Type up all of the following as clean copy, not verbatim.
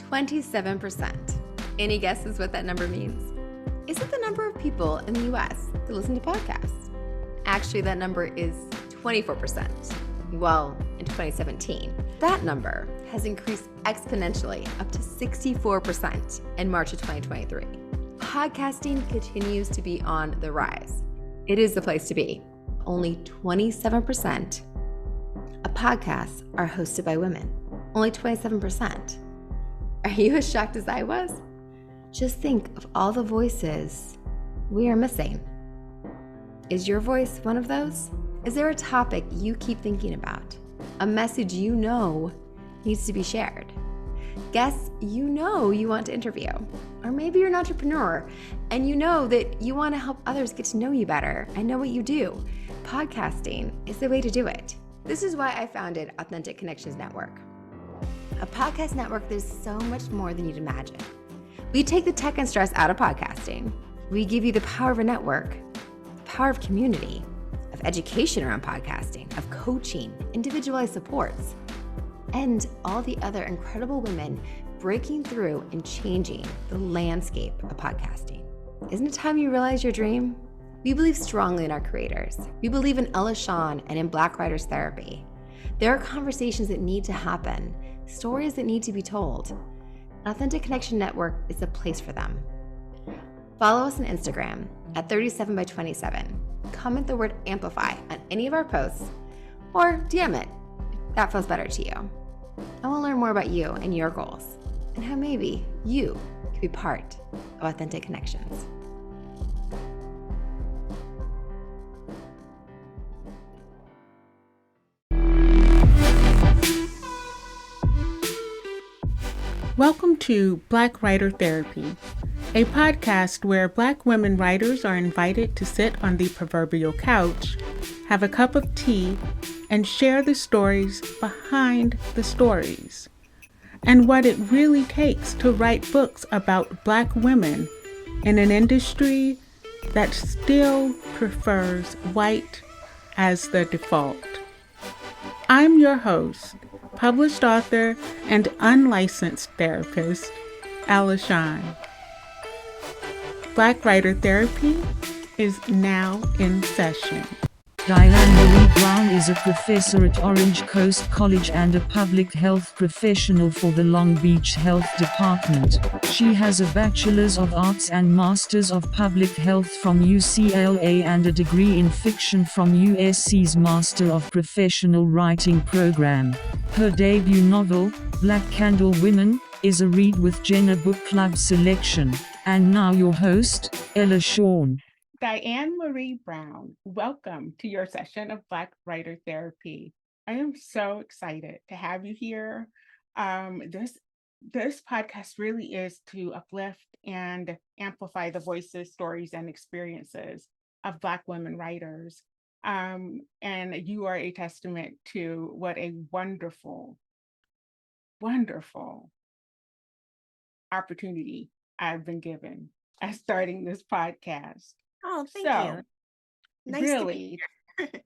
27%. Any guesses what that number means? Is it the number of people in the US that listen to podcasts? Actually, that number is 24%. Well, in 2017, that number has increased exponentially up to 64% in March of 2023. Podcasting continues to be on the rise. It is the place to be. Only 27% of podcasts are hosted by women. Only 27%. Are you as shocked as I was? Just think of all the voices we are missing. Is your voice one of those? Is there a topic you keep thinking about? A message you know needs to be shared? Guests you know you want to interview? Or maybe you're an entrepreneur and you know that you want to help others get to know you better and know what you do. Podcasting is the way to do it. This is why I founded Authentic Connections Network. A podcast network that is so much more than you'd imagine. We take the tech and stress out of podcasting. We give you the power of a network, the power of community, of education around podcasting, of coaching, individualized supports, and all the other incredible women breaking through and changing the landscape of podcasting. Isn't it time you realize your dream? We believe strongly in our creators. We believe in Ella Shawn and in Black Writers Therapy. There are conversations that need to happen, stories that need to be told. Authentic Connection Network is the place for them. Follow us on Instagram at 37by27. Comment the word amplify on any of our posts or DM it if that feels better to you. I want to learn more about you and your goals and how maybe you could be part of Authentic Connections. Welcome to Black Writer Therapy, a podcast where Black women writers are invited to sit on the proverbial couch, have a cup of tea, and share the stories behind the stories, and what it really takes to write books about Black women in an industry that still prefers white as the default. I'm your host, published author and unlicensed therapist, Ella Shawn. Black Writer Therapy is now in session. Diane Marie Brown is a professor at Orange Coast College and a public health professional for the Long Beach Health Department. She has a Bachelor's of Arts and Master's of Public Health from UCLA and a degree in fiction from USC's Master of Professional Writing program. Her debut novel, Black Candle Women, is a Read with Jenna book club selection. And now your host, Ella Shawn. Diane Marie Brown, welcome to your session of Black Writer Therapy. I am so excited to have you here. This podcast really is to uplift and amplify the voices, stories, and experiences of Black women writers. And you are a testament to what a wonderful, wonderful opportunity I've been given as starting this podcast. Oh, thank you. Nice Really, to be here.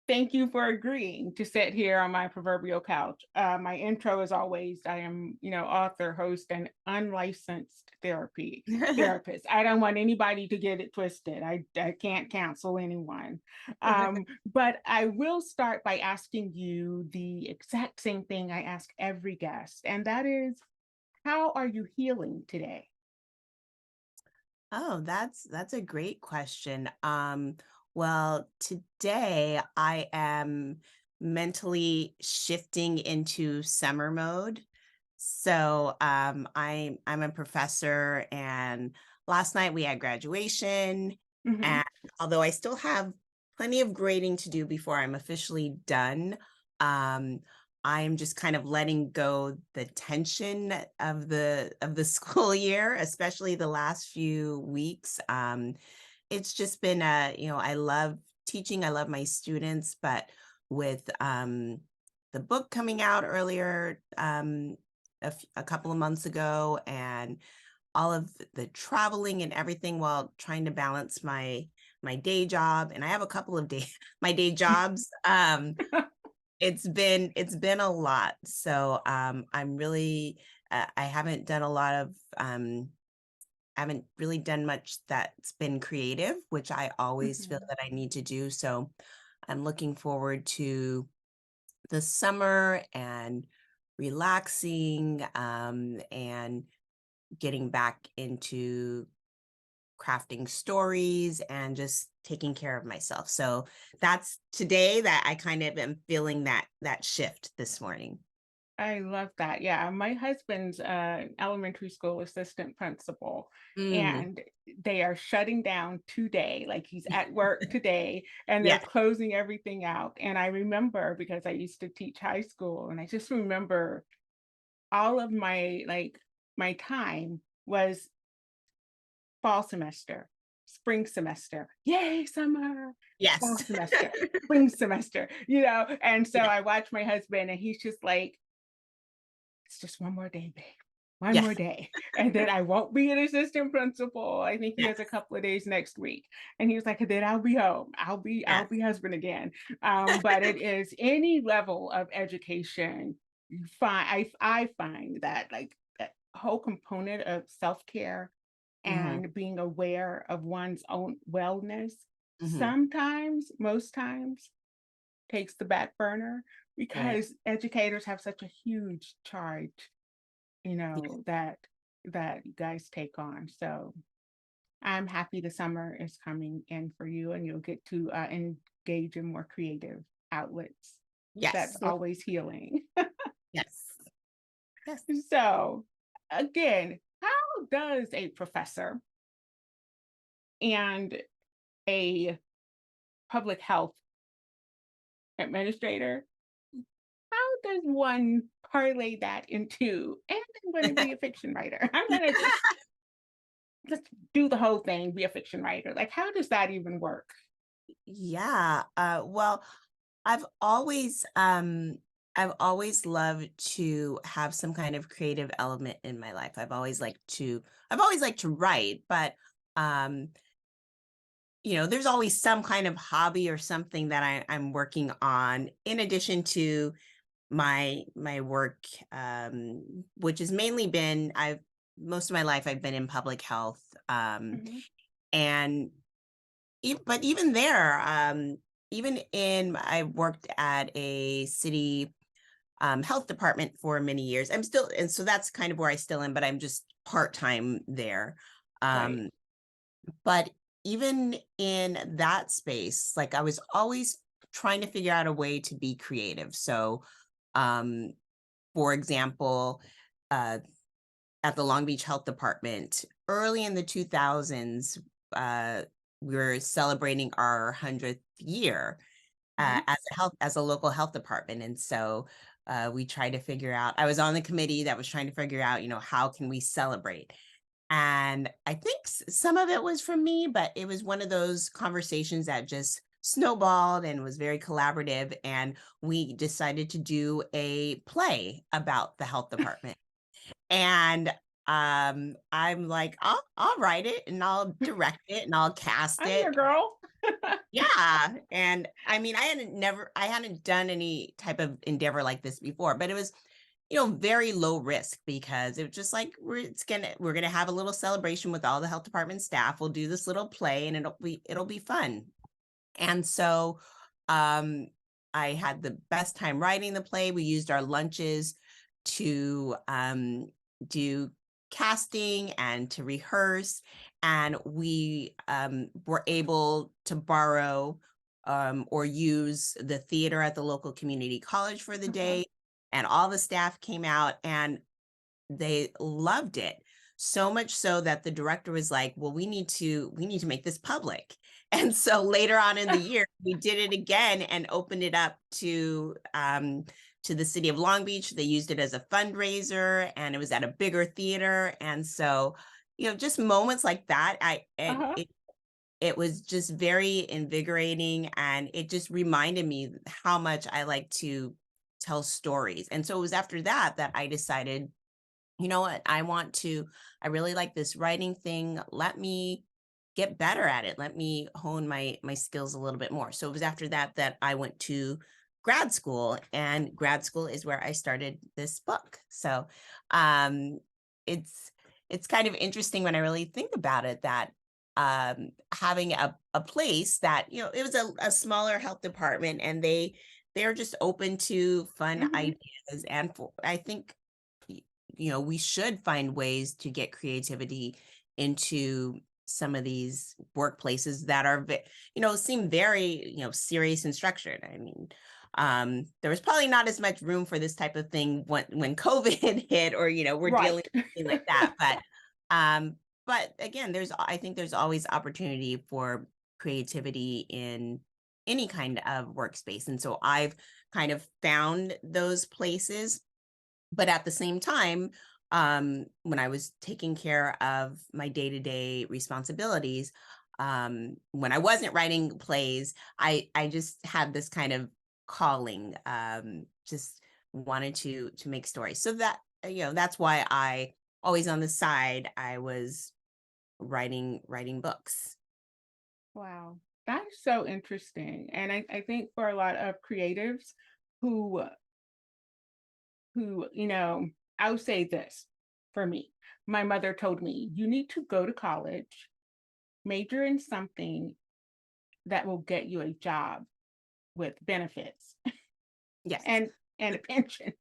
thank you for agreeing to sit here on my proverbial couch. My intro is always, I am, author, host, and unlicensed therapist. I don't want anybody to get it twisted. I can't counsel anyone. But I will start by asking you the exact same thing I ask every guest, and that is, how are you healing today? Oh, that's a great question. Well, today I am mentally shifting into summer mode. So I'm a professor, and last night we had graduation. Mhm. And although I still have plenty of grading to do before I'm officially done, I'm just kind of letting go the tension of the school year, especially the last few weeks. It's just been I love teaching, I love my students, but with the book coming out earlier a couple of months ago, and all of the traveling and everything while trying to balance my day job, and I have a couple of my day jobs. It's been a lot. So I'm really I haven't done a lot of, I haven't really done much that's been creative, which I always feel that I need to do. So I'm looking forward to the summer and relaxing, and getting back into crafting stories and just taking care of myself. So that's today that I kind of am feeling that shift this morning. I love that. Yeah, my husband's elementary school assistant principal, Mm, and they are shutting down today. Like he's at work today, and they're yes. closing everything out. And I remember because I used to teach high school, and I just remember all of my time was fall semester, spring semester, yay, summer, fall Yes. semester, spring semester, And so Yeah. I watch my husband, and he's just like, it's just one more day, babe. One more Yes. day. And then I won't be an assistant principal. I think he Yes. has a couple of days next week. And he was like, then I'll be home. I'll Yes. be husband again. But it is any level of education, you find I find that like that whole component of self-care Hmm. and being aware of one's own wellness Hmm. sometimes, most times, takes the back burner Right. because educators have such a huge charge, Yeah. that you guys take on. So I'm happy the summer is coming in for you and you'll get to engage in more creative outlets. That's Yes. always healing. Yes. Yes. So again, how does a professor and a public health administrator, how does one parlay that into, and I'm going to be a fiction writer? I'm going to just do the whole thing, be a fiction writer. Like, how does that even work? Yeah. Well, I've always um I've always loved to have some kind of creative element in my life. I've always liked to write, but um there's always some kind of hobby or something that I'm working on in addition to my work, which has mainly been I've most of my life I've been in public health, Mhm. and but even there, I worked at a city health department for many years. I'm still, and so that's kind of where I still am, but I'm just part-time there. Right. Um, but even in that space, like I was always trying to figure out a way to be creative. So, um, for example, uh, at the Long Beach Health Department, early in the 2000s, we were celebrating our 100th year Mhm. as a local health department. And so we tried to figure out, I was on the committee that was trying to figure out, how can we celebrate? And I think some of it was from me, but it was one of those conversations that just snowballed and was very collaborative. And we decided to do a play about the health department. And I'm like, I'll write it and I'll direct it and I'll cast I'm it. your girl. Yeah. And I mean, I hadn't done any type of endeavor like this before, but it was, very low risk because it was just like we're gonna have a little celebration with all the health department staff. We'll do this little play and it'll be fun. And so um I had the best time writing the play. We used our lunches to do casting and to rehearse, and we were able to borrow or use the theater at the local community college for the Uh-huh. day, and all the staff came out and they loved it, so much so that the director was like, well, we need to make this public. And so later on in the year we did it again and opened it up to the city of Long Beach. They used it as a fundraiser and it was at a bigger theater. And so just moments like that, Uh-huh. it was just very invigorating, and it just reminded me how much I like to tell stories. And so it was after that that I decided, you know what, I really like this writing thing. Let me get better at it. Let me hone my skills a little bit more. So it was after that that I went to grad school, and grad school is where I started this book. So it's kind of interesting when I really think about it, that having a place that, it was a smaller health department, and they're just open to fun ideas. And I think, we should find ways to get creativity into some of these workplaces that are, seem very, serious and structured. I mean, there was probably not as much room for this type of thing when COVID hit, or, we're dealing Right. with something like that. But again, I think there's always opportunity for creativity in any kind of workspace. And so I've kind of found those places. But at the same time, when I was taking care of my day-to-day responsibilities, when I wasn't writing plays, I just had this kind of calling, just wanted to make stories. So that, that's why I always on the side, I was writing books. Wow. That's so interesting. And I think for a lot of creatives who, I would say this for me. My mother told me, you need to go to college, major in something that will get you a job with benefits Yes. and a pension.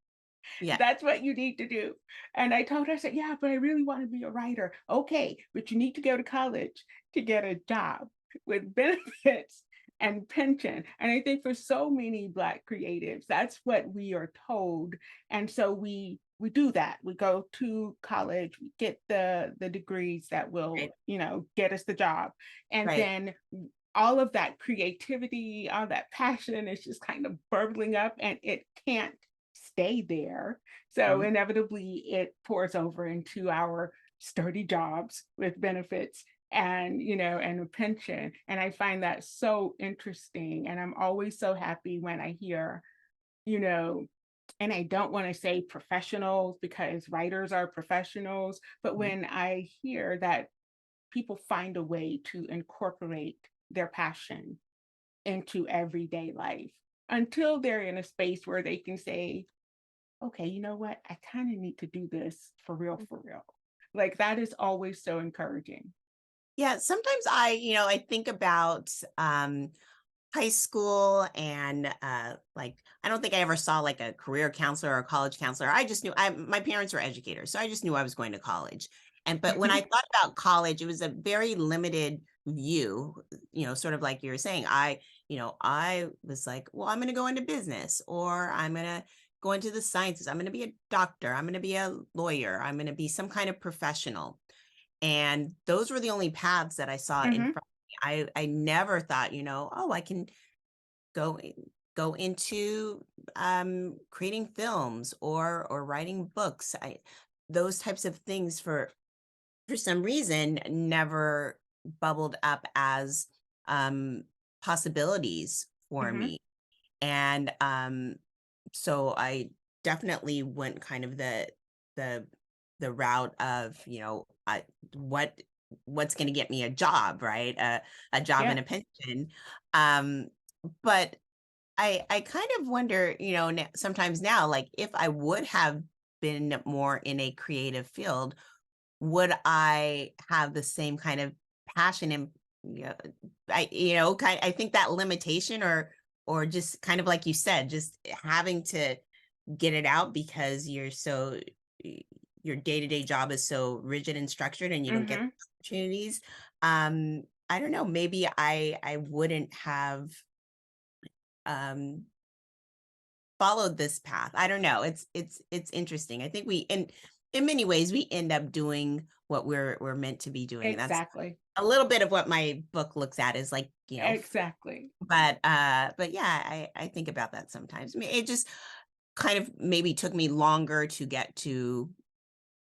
Yeah. That's what you need to do. And I told her, I said, yeah, but I really want to be a writer. Okay, but you need to go to college to get a job with benefits and pension. And I think for so many Black creatives, that's what we are told. And so we do that. We go to college, we get the degrees that will, Right. Get us the job. And Right. then all of that creativity, all that passion is just kind of burbling up, and it can't stay there. So Mhm. inevitably it pours over into our sturdy jobs with benefits and and a pension. And I find that so interesting. And I'm always so happy when I hear, and I don't want to say professionals, because writers are professionals, but Mhm. when I hear that people find a way to incorporate their passion into everyday life until they're in a space where they can say, okay, you know what? I kind of need to do this for real, for real. Like that is always so encouraging. Yeah, sometimes I think about high school, and like, I don't think I ever saw like a career counselor or a college counselor. I just knew my parents were educators, so I just knew I was going to college. But when I thought about college, it was a very limited view, sort of like you were saying. I was like, well, I'm going to go into business, or I'm going to go into the sciences. I'm going to be a doctor. I'm going to be a lawyer. I'm going to be some kind of professional. And those were the only paths that I saw in front of me. I never thought, oh, I can go go into creating films or writing books. Those types of things, for some reason, never bubbled up as possibilities for Mm-hmm. me. And so I definitely went kind of the the route of, what what's going to get me a job, right? A job Yeah. and a pension. Um, but I kind of wonder, sometimes now, like, if I would have been more in a creative field, would I have the same kind of passion? And I think that limitation, or just kind of like you said, just having to get it out because your day-to-day job is so rigid and structured, and you don't get Mm-hmm. opportunities. I don't know, maybe I wouldn't have um followed this path. I don't know. It's interesting. I think we in many ways we end up doing what we're meant to be doing. And that's Exactly. a little bit of what my book looks at, is like, Exactly. but yeah, I think about that sometimes. I mean, it just kind of maybe took me longer to get to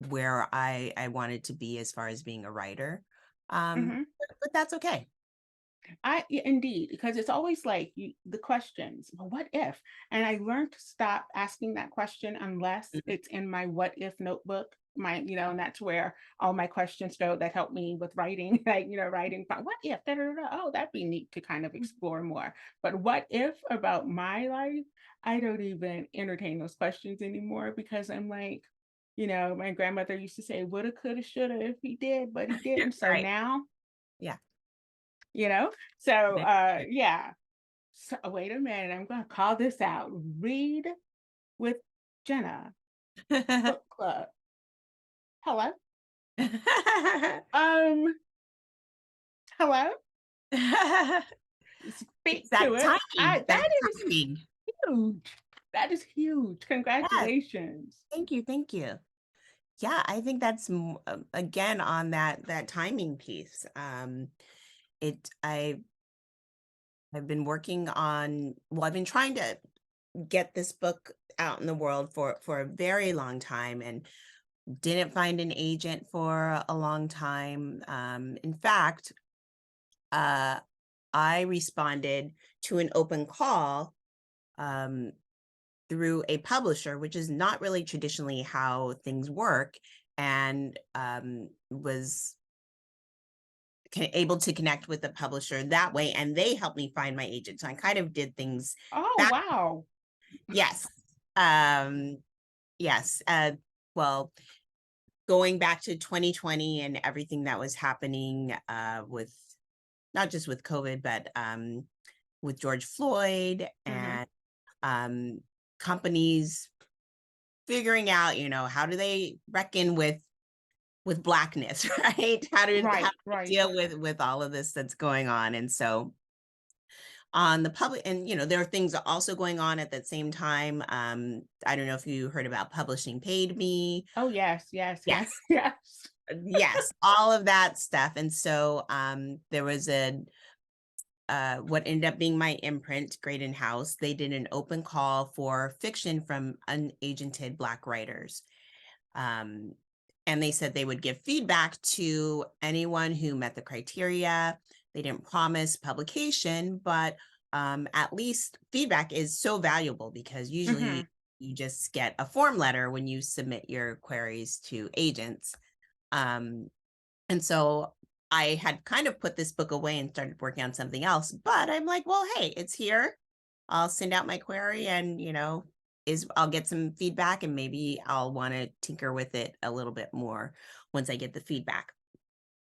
where I wanted to be as far as being a writer. Mm-hmm. But that's okay. Indeed, because it's always like the questions, well, what if? And I learned to stop asking that question unless Mhm. it's in my what if notebook. and that's where all my questions go that help me with writing, like, writing about what if, da, da, da, da. Oh, that'd be neat to kind of explore more. But what if about my life, I don't even entertain those questions anymore because I'm like, my grandmother used to say, woulda, coulda, shoulda if he did, but he didn't. So Right. now, Yeah. you know, so Very good. yeah. So wait a minute, I'm gonna call this out. Read with Jenna book club. Hello? Um, hello? It's Speak that to it. timing, that That is timing. huge. That is huge. Yes. Congratulations. Thank you. Thank you. Yeah, I think that's again on that timing piece. I've been working on, well, I've been trying to get this book out in the world for a very long time and didn't find an agent for a long time. In fact, I responded to an open call through a publisher, which is not really traditionally how things work, and was able to connect with the publisher that way, and they helped me find my agent. So I kind of did things Oh, back. wow. Yes. Yes. Well, going back to 2020 and everything that was happening with not just with COVID, but with George Floyd Mhm. and companies figuring out, how do they reckon with Blackness, right? How do Right, they right. deal with all of this that's going on? And so on the public, and there are things also going on at that same time. I don't know if you heard about Publishing Paid Me. Oh, yes, yes, yes, Yes, yes. yes, all of that stuff. And so there was what ended up being my imprint, Graydon House. They did an open call for fiction from unagented Black writers. Um, and they said they would give feedback to anyone who met the criteria. They didn't promise publication, but at least feedback is so valuable because usually Mhm. you just get a form letter when you submit your queries to agents. Um, and so I had kind of put this book away and started working on something else, but I'm like, well, hey, it's here. I'll send out my query and, I'll get some feedback and maybe I'll want to tinker with it a little bit more once I get the feedback.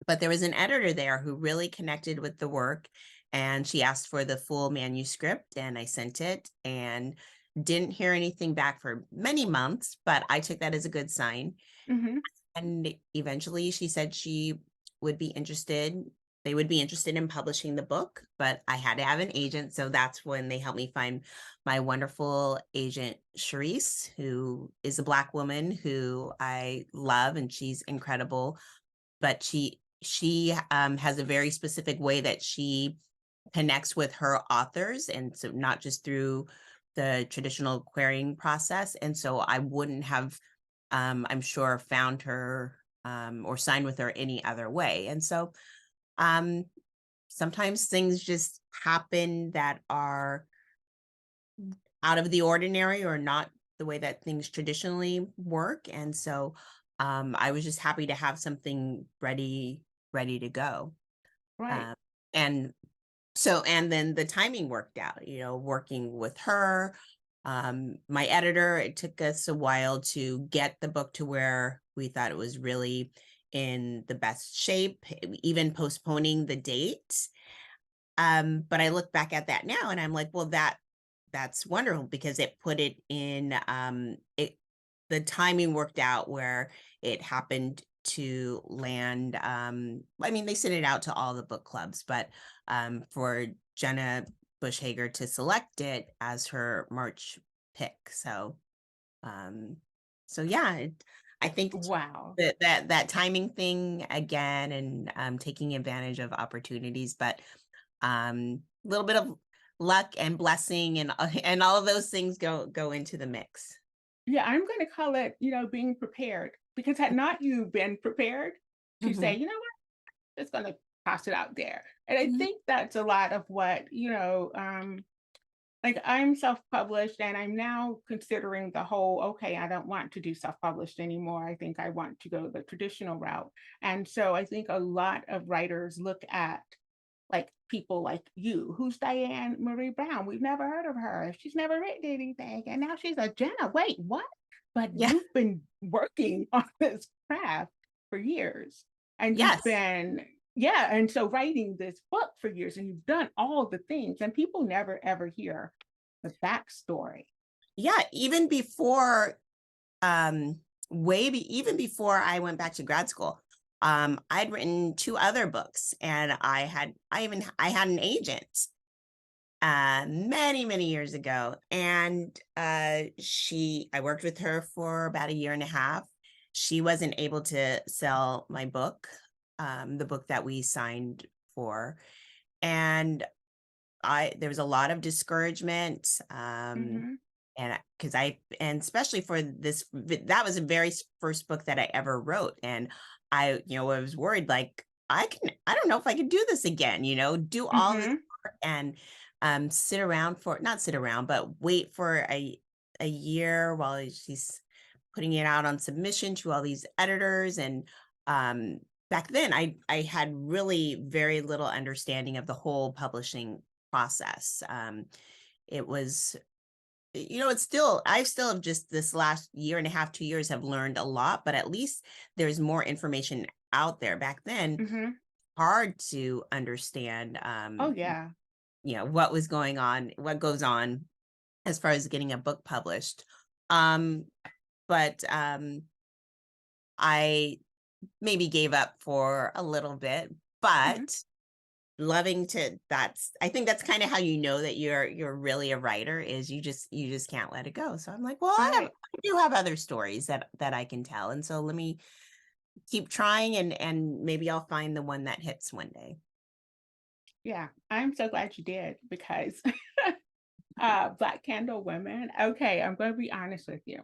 But there was an editor there who really connected with the work and she asked for the full manuscript and I sent it and didn't hear anything back for many months, but I took that as a good sign. Mhm. And eventually she said would be interested, they would be interested in publishing the book, but I had to have an agent. So that's when they helped me find my wonderful agent, Charisse, who is a Black woman who I love and she's incredible. But she has a very specific way that she connects with her authors. And so not just through the traditional querying process. And so I wouldn't have I'm sure found her or signed with her any other way. And so sometimes things just happen that are out of the ordinary or not the way that things traditionally work. And so I was just happy to have something ready to go. Right. And so, and then the timing worked out, working with her, my editor. It took us a while to get the book to where we thought it was really in the best shape, even postponing the date. But I look back at that now and I'm like, well, that's wonderful because it put it in, the timing worked out where it happened to land. I mean, they sent it out to all the book clubs, but for Jenna Bush Hager to select it as her March pick. So, yeah, I think Wow. that timing thing again, and taking advantage of opportunities, but a little bit of luck and blessing and all of those things go into the mix. Yeah, I'm going to call it, being prepared because had not you been prepared to say, Mhm. you know what, just going to toss it out there. And I Mhm. think that's a lot of what, like I'm self-published and I'm now considering the whole, okay, I don't want to do self-published anymore. I think I want to go the traditional route. And so I think a lot of writers look at like people like you. Who's Diane Marie Brown? We've never heard of her. She's never written anything. And now she's a Jenna. Wait, what? But Yeah. you've been working on this craft for years. And you've Yes. been, yeah. And so writing this book for years, and you've done all the things, and people never ever hear the backstory. Yeah. Even before, even before I went back to grad school, I'd written 2 other books, and I had an agent many years ago, and I worked with her for about 1.5 years. She wasn't able to sell my book, the book that we signed for, and there was a lot of discouragement, Mhm. and especially for this, that was the very first book that I ever wrote, and I was worried, like, I don't know if I could do this again, do all this Mhm. work and not sit around, but wait for a year while she's putting it out on submission to all these editors. And back then I had really very little understanding of the whole publishing process. It was, I still have, just this last 1.5 years, 2 years, have learned a lot, but at least there's more information out there. Back then, Mhm. hard to understand, Oh yeah. what was going on, what goes on as far as getting a book published. Um, but I maybe gave up for a little bit, Mhm. but I think that's kind of how that you're really a writer, is you just can't let it go. So I'm like, well, I Right. do have other stories that I can tell, and so let me keep trying, and maybe I'll find the one that hits one day. Yeah. I'm so glad you did, because Black Candle Women. Okay, I'm going to be honest with you.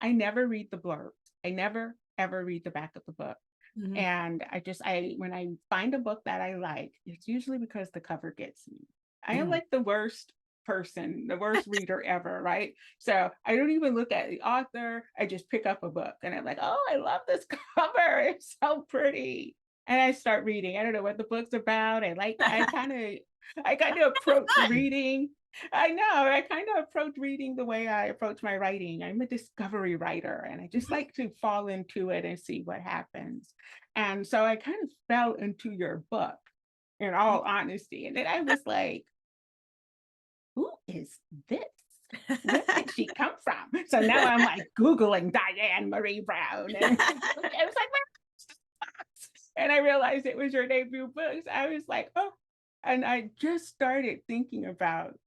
I never read the blurbs. I never ever read the back of the book. Mhm. And I when I find a book that I like, it's usually because the cover gets me. I am Mhm. like the worst person, the worst reader ever, right? So I don't even look at the author. I just pick up a book and I'm like, oh, I love this cover. It's so pretty. And I start reading. I don't know what the book's about. I kind of approach Fun. reading. I know. I kind of approach reading the way I approach my writing. I'm a discovery writer, and I just Mhm. like to fall into it and see what happens. And so I kind of fell into your book, in all honesty. And then I was like, who is this? Where did she come from? So now I'm like Googling Diane Marie Brown. And I was like, and I realized it was your debut book. So I was like, oh, and I just started thinking about,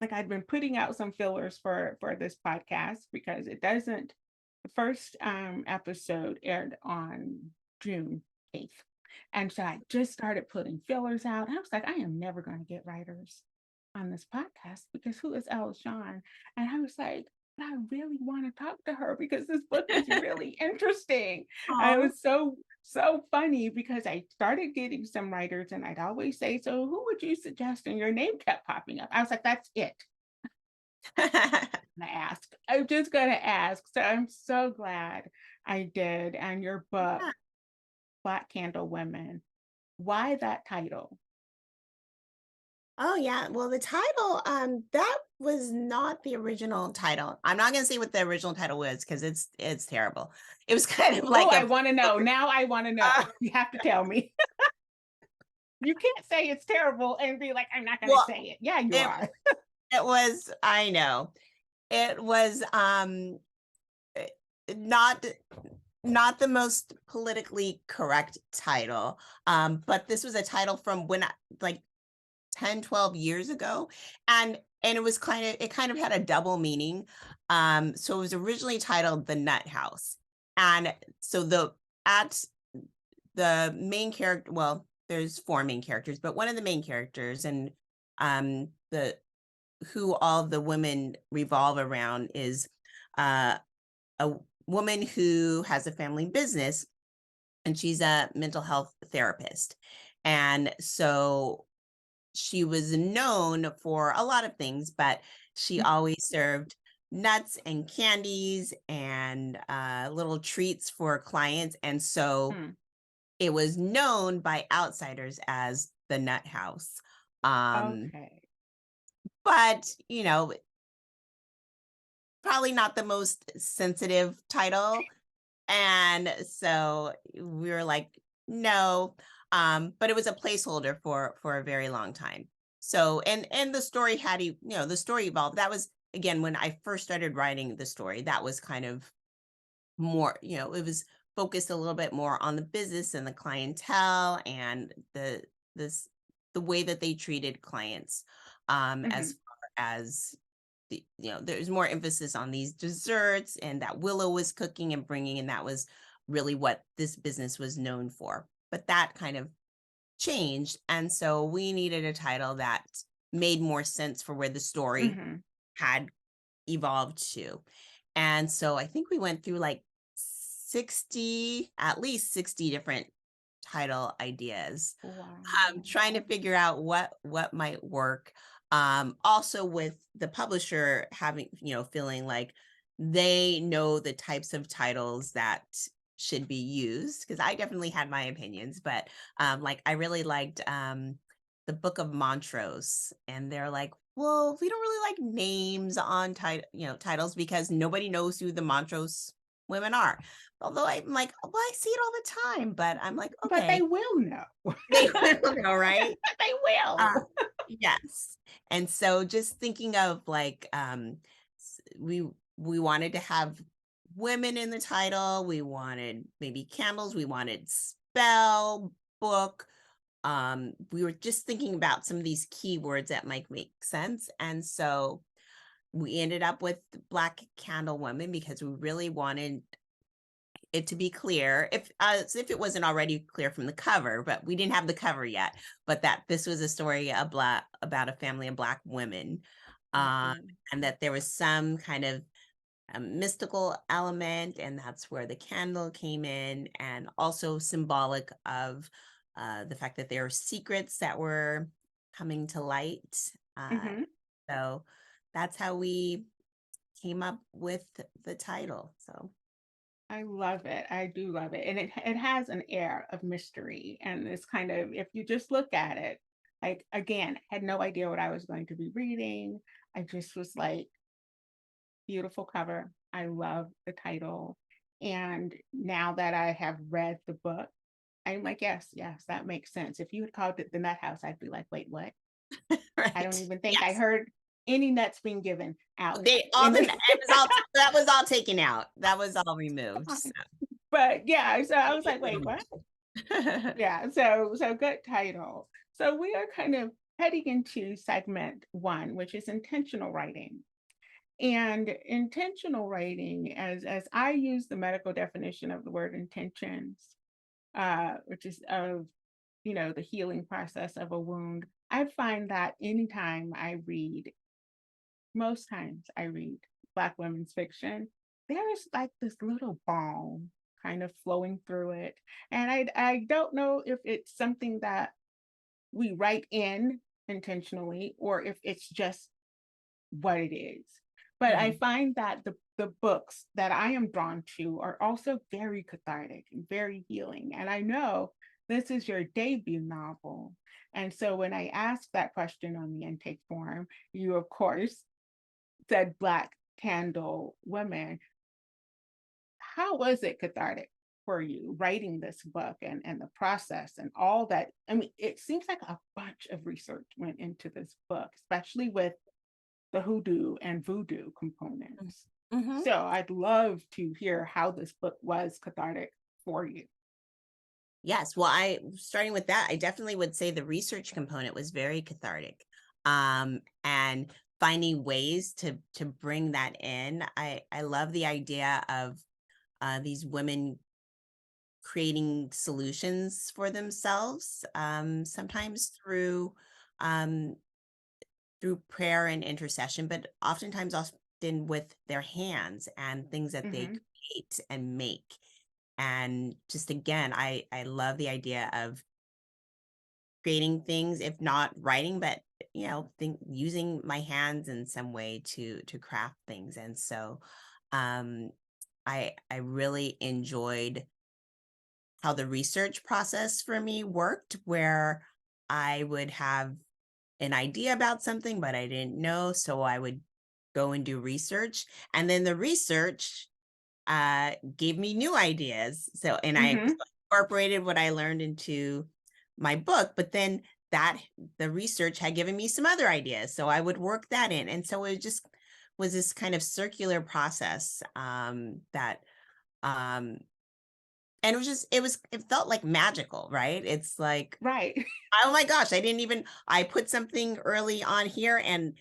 like, I'd been putting out some fillers for this podcast, because it doesn't, the first episode aired on June 8th. And so I just started putting fillers out. I was like, I am never going to get writers on this podcast, because who is Ella Shawn? And I was like, but I really want to talk to her, because this book is really interesting. And it Aw. was so funny, because I started getting some writers and I'd always say, so who would you suggest? And your name kept popping up. I was like, that's it. I ask. I'm just gonna ask. So I'm so glad I did. And your book, Yeah. Black Candle Women. Why that title? Oh yeah. Well, the title, that was not the original title. I'm not gonna say what the original title was, because it's terrible. It was kind of Oh, like I a want to know. Now I want to know. uh, You have to tell me. You can't say it's terrible and be like, I'm not gonna well, say it. Yeah, you it are. it was, I know. It was eh, not the most politically correct title. But this was a title from when like 10, 12 years ago. And it kind of had a double meaning. So it was originally titled The Nut House. And so at the main character, well, there's 4 main characters, but one of the main characters, and the who all the women revolve around, is a woman who has a family business, and she's a mental health therapist. And so she was known for a lot of things, but she always served nuts and candies and little treats for clients. And so it was known by outsiders as the Nut House. Okay. But, you know, probably not the most sensitive title. And so we were like, no. But it was a placeholder for a very long time. So and the story had, you know, the story evolved. That was again when I first started writing the story, that was kind of more, you know, it was focused a little bit more on the business and the clientele and this the way that they treated clients, as far as you know, there's more emphasis on these desserts and that Willow was cooking and bringing, and that was really what this business was known for. But that kind of changed, and so we needed a title that made more sense for where the story had evolved to. And so I think we went through like 60, at least 60 different title ideas. Wow. Trying to figure out what might work. Also with the publisher having, you know, feeling like they know the types of titles that should be used, because I definitely had my opinions, but like I really liked the Book of Montrose, and they're like, well, we don't really like names on titles because nobody knows who the Montrose women are. Although I'm like, well, I see it all the time, but I'm like, okay. But they will know. They will know, right? They will. Yes. And so just thinking of like, we wanted to have women in the title. We wanted maybe candles. We wanted spell, book. We were just thinking about some of these keywords that might make sense. And so we ended up with Black Candle Woman because we really wanted it to be clear, if it wasn't already clear from the cover, but we didn't have the cover yet, but that this was a story about a family of Black women, and that there was some kind of mystical element, and that's where the candle came in, and also symbolic of the fact that there are secrets that were coming to light. So that's how we came up with the title. So I love it. I do love it. And it has an air of mystery. And it's kind of, if you just look at it, like, again, had no idea what I was going to be reading. I just was like, beautiful cover. I love the title. And now that I have read the book, I'm like, yes, that makes sense. If you had called it The Nut House, I'd be like, wait, what? right. I don't even think I heard any nuts being given out. That was all taken out. That was all removed. So. But yeah, so I was like, wait, what? Yeah, so good title. So we are kind of heading into segment 1, which is intentional writing. And intentional writing, as I use the medical definition of the word intentions, which is of, you know, the healing process of a wound. I find that most times I read Black women's fiction, there is like this little balm kind of flowing through it. And I don't know if it's something that we write in intentionally or if it's just what it is. But I find that the books that I am drawn to are also very cathartic and very healing. And I know this is your debut novel. And so when I asked that question on the intake form, you, of course, said Black Candle Women. How was it cathartic for you writing this book and the process and all that? I mean, it seems like a bunch of research went into this book, especially with the hoodoo and voodoo components. So I'd love to hear how this book was cathartic for you. Yes, well, starting with that, I definitely would say the research component was very cathartic, and finding ways to bring that in. I love the idea of these women creating solutions for themselves, sometimes through prayer and intercession, but oftentimes often with their hands and things that they create and make. And just again, I love the idea of creating things, if not writing, but using my hands in some way to craft things. And so I really enjoyed how the research process for me worked, where I would have an idea about something, but I didn't know. So I would go and do research. And then the research gave me new ideas. So, and I incorporated what I learned into my book, but then the research had given me some other ideas. So I would work that in. And so it just was this kind of circular process that and it felt like magical, right? It's like, Right. oh my gosh, I put something early on here and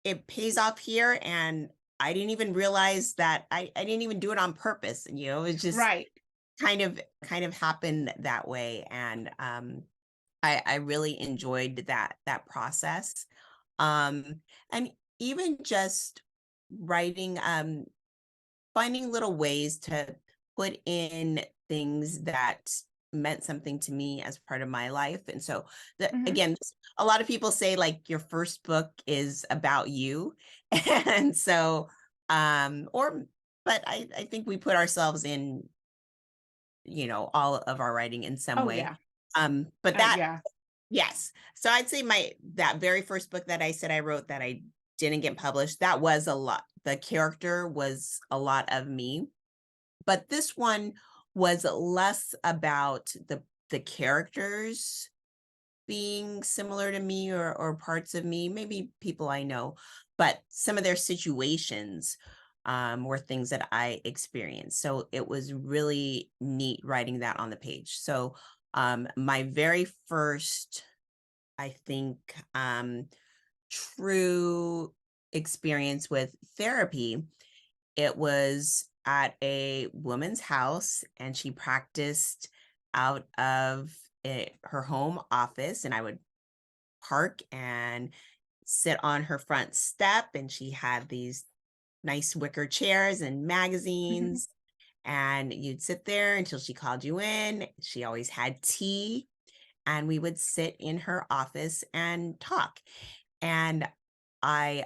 it pays off here. And I didn't even realize that I didn't even do it on purpose. It just Right. kind of happened that way. And I really enjoyed that process. And even just writing, finding little ways to put in things that meant something to me as part of my life. And so again, a lot of people say like your first book is about you. And so but I think we put ourselves in, all of our writing in some way. Yeah. But Yeah. yes. So I'd say that very first book that I said I wrote that I didn't get published, that was a lot. The character was a lot of me. But this one was less about the characters being similar to me or parts of me, maybe people I know, but some of their situations were things that I experienced. So it was really neat writing that on the page. So my very first, I think, true experience with therapy, it was at a woman's house, and she practiced out of her home office, and I would park and sit on her front step, and she had these nice wicker chairs and magazines, and you'd sit there until she called you in. She always had tea, and we would sit in her office and talk. And I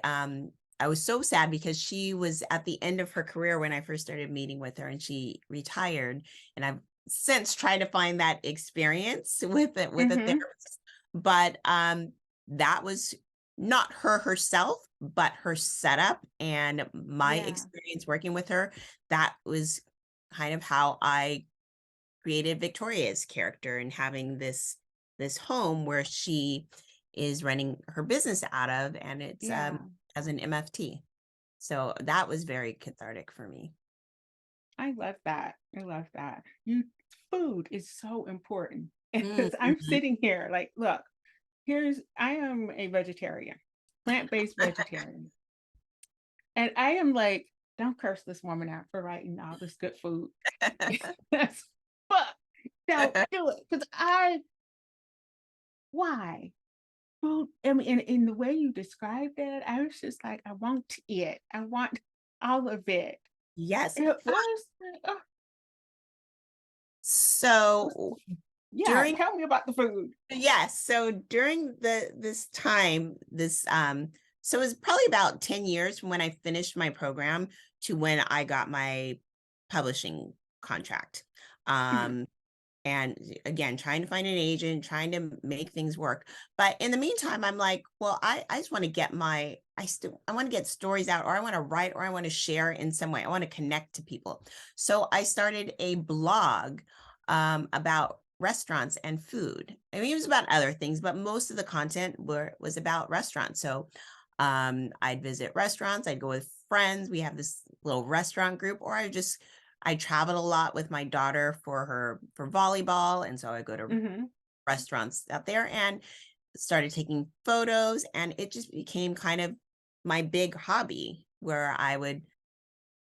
was so sad because she was at the end of her career when I first started meeting with her, and she retired. And I've since tried to find that experience with a therapist. But that was not her herself, but her setup and my experience working with her. That was kind of how I created Victoria's character, and having this home where she is running her business out of, and it's as an MFT. So that was very cathartic for me. I love that. Food is so important. Because I'm sitting here like, look, I am a vegetarian, plant-based vegetarian. And I am like, don't curse this woman out for writing all this good food. That's fuck. Don't do it. Because why? Food, I mean, in the way you described it, I was just like, I want it. I want all of it. Yes. I was like, oh. So yeah, tell me about the food. Yes. So during this time, so it was probably about 10 years from when I finished my program to when I got my publishing contract. And again, trying to find an agent, trying to make things work. But in the meantime, I'm like, well, I just want to get I want to get stories out, or I want to write, or I want to share in some way. I want to connect to people. So I started a blog about restaurants and food. I mean, it was about other things, but most of the content was about restaurants. So I'd visit restaurants, I'd go with friends. We have this little restaurant group, or I traveled a lot with my daughter for volleyball. And so I go to restaurants out there and started taking photos, and it just became kind of my big hobby, where I would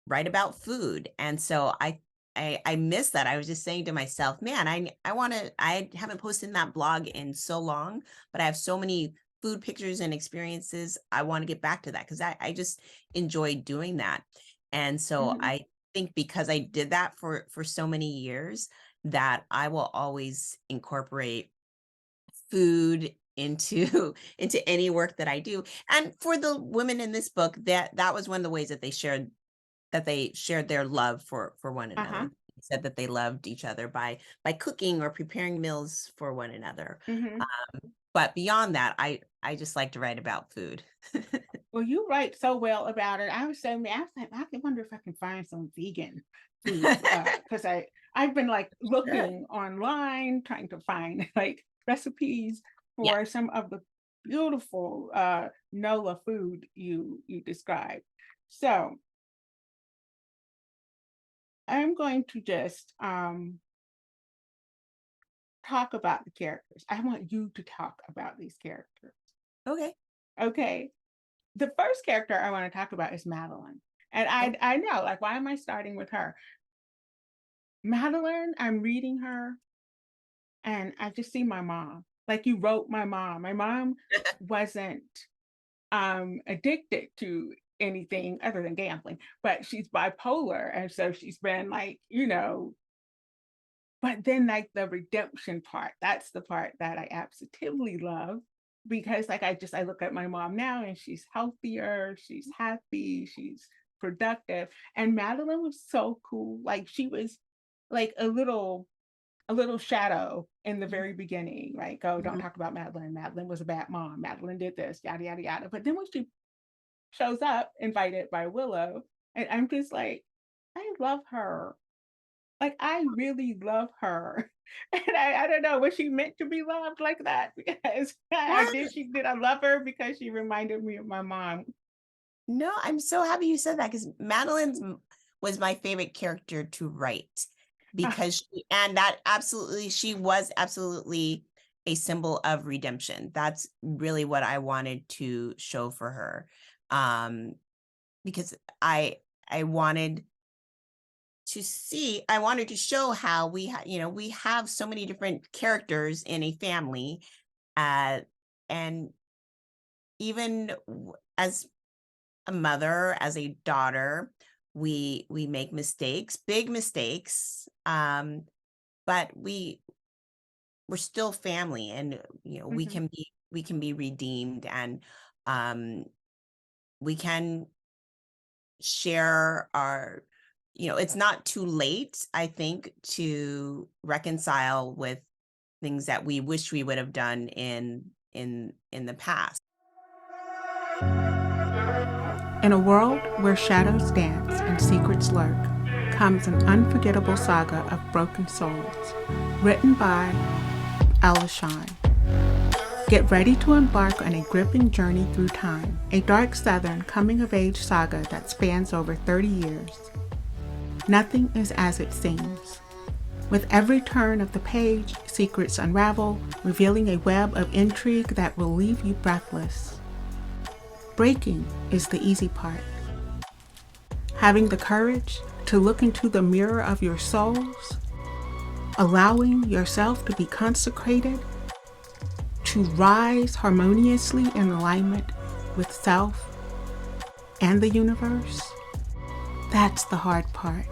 write about food. And so I miss that. I was just saying to myself, man, I haven't posted in that blog in so long, but I have so many food pictures and experiences. I want to get back to that, because I just enjoyed doing that. And so I think because I did that for so many years, that I will always incorporate food into into any work that I do. And for the women in this book, that was one of the ways that they shared their love for one Uh-huh. another. They said that they loved each other by cooking or preparing meals for one another. Mm-hmm. But beyond that, I just like to write about food. Well, you write so well about it. I was so mad. I was like, I wonder if I can find some vegan food because I've been like Sure. looking online trying to find like recipes Yeah. for some of the beautiful NOLA food you described. So I'm going to just talk about the characters. I want you to talk about these characters. Okay. Okay. The first character I want to talk about is Madeline. And Oh, I know, like, why am I starting with her? Madeline, I'm reading her and I just see my mom. Like you wrote my mom. My mom wasn't addicted to anything other than gambling, but she's bipolar. And so she's been like, but then like the redemption part, that's the part that I absolutely love because like I look at my mom now and she's healthier, she's happy, she's productive. And Madeline was so cool. Like she was like a little shadow in the mhm, very beginning, like, oh, don't mhm. talk about Madeline. Madeline was a bad mom. Madeline did this, yada yada yada. But then when she shows up invited by Willow, and I'm just like, I love her. Like, I really love her. And I don't know, was she meant to be loved like that? Because did I love her because she reminded me of my mom? No, I'm so happy you said that because was my favorite character to write Ah, because and that absolutely she was absolutely a symbol of redemption. That's really what I wanted to show for her. Um, because I wanted I wanted to show how we have so many different characters in a family, uh, and even as a mother, as a daughter, we make mistakes, big mistakes, but we're still family, and mhm. we can be redeemed, and um, we can share our it's not too late, I think, to reconcile with things that we wish we would have done in the past. In a world where shadows dance and secrets lurk, comes an unforgettable saga of broken souls, written by Ella Shawn. Get ready to embark on a gripping journey through time, a dark Southern coming-of-age saga that spans over 30 years. Nothing is as it seems. With every turn of the page, secrets unravel, revealing a web of intrigue that will leave you breathless. Breaking is the easy part. Having the courage to look into the mirror of your souls, allowing yourself to be consecrated, to rise harmoniously in alignment with self and the universe, that's the hard part.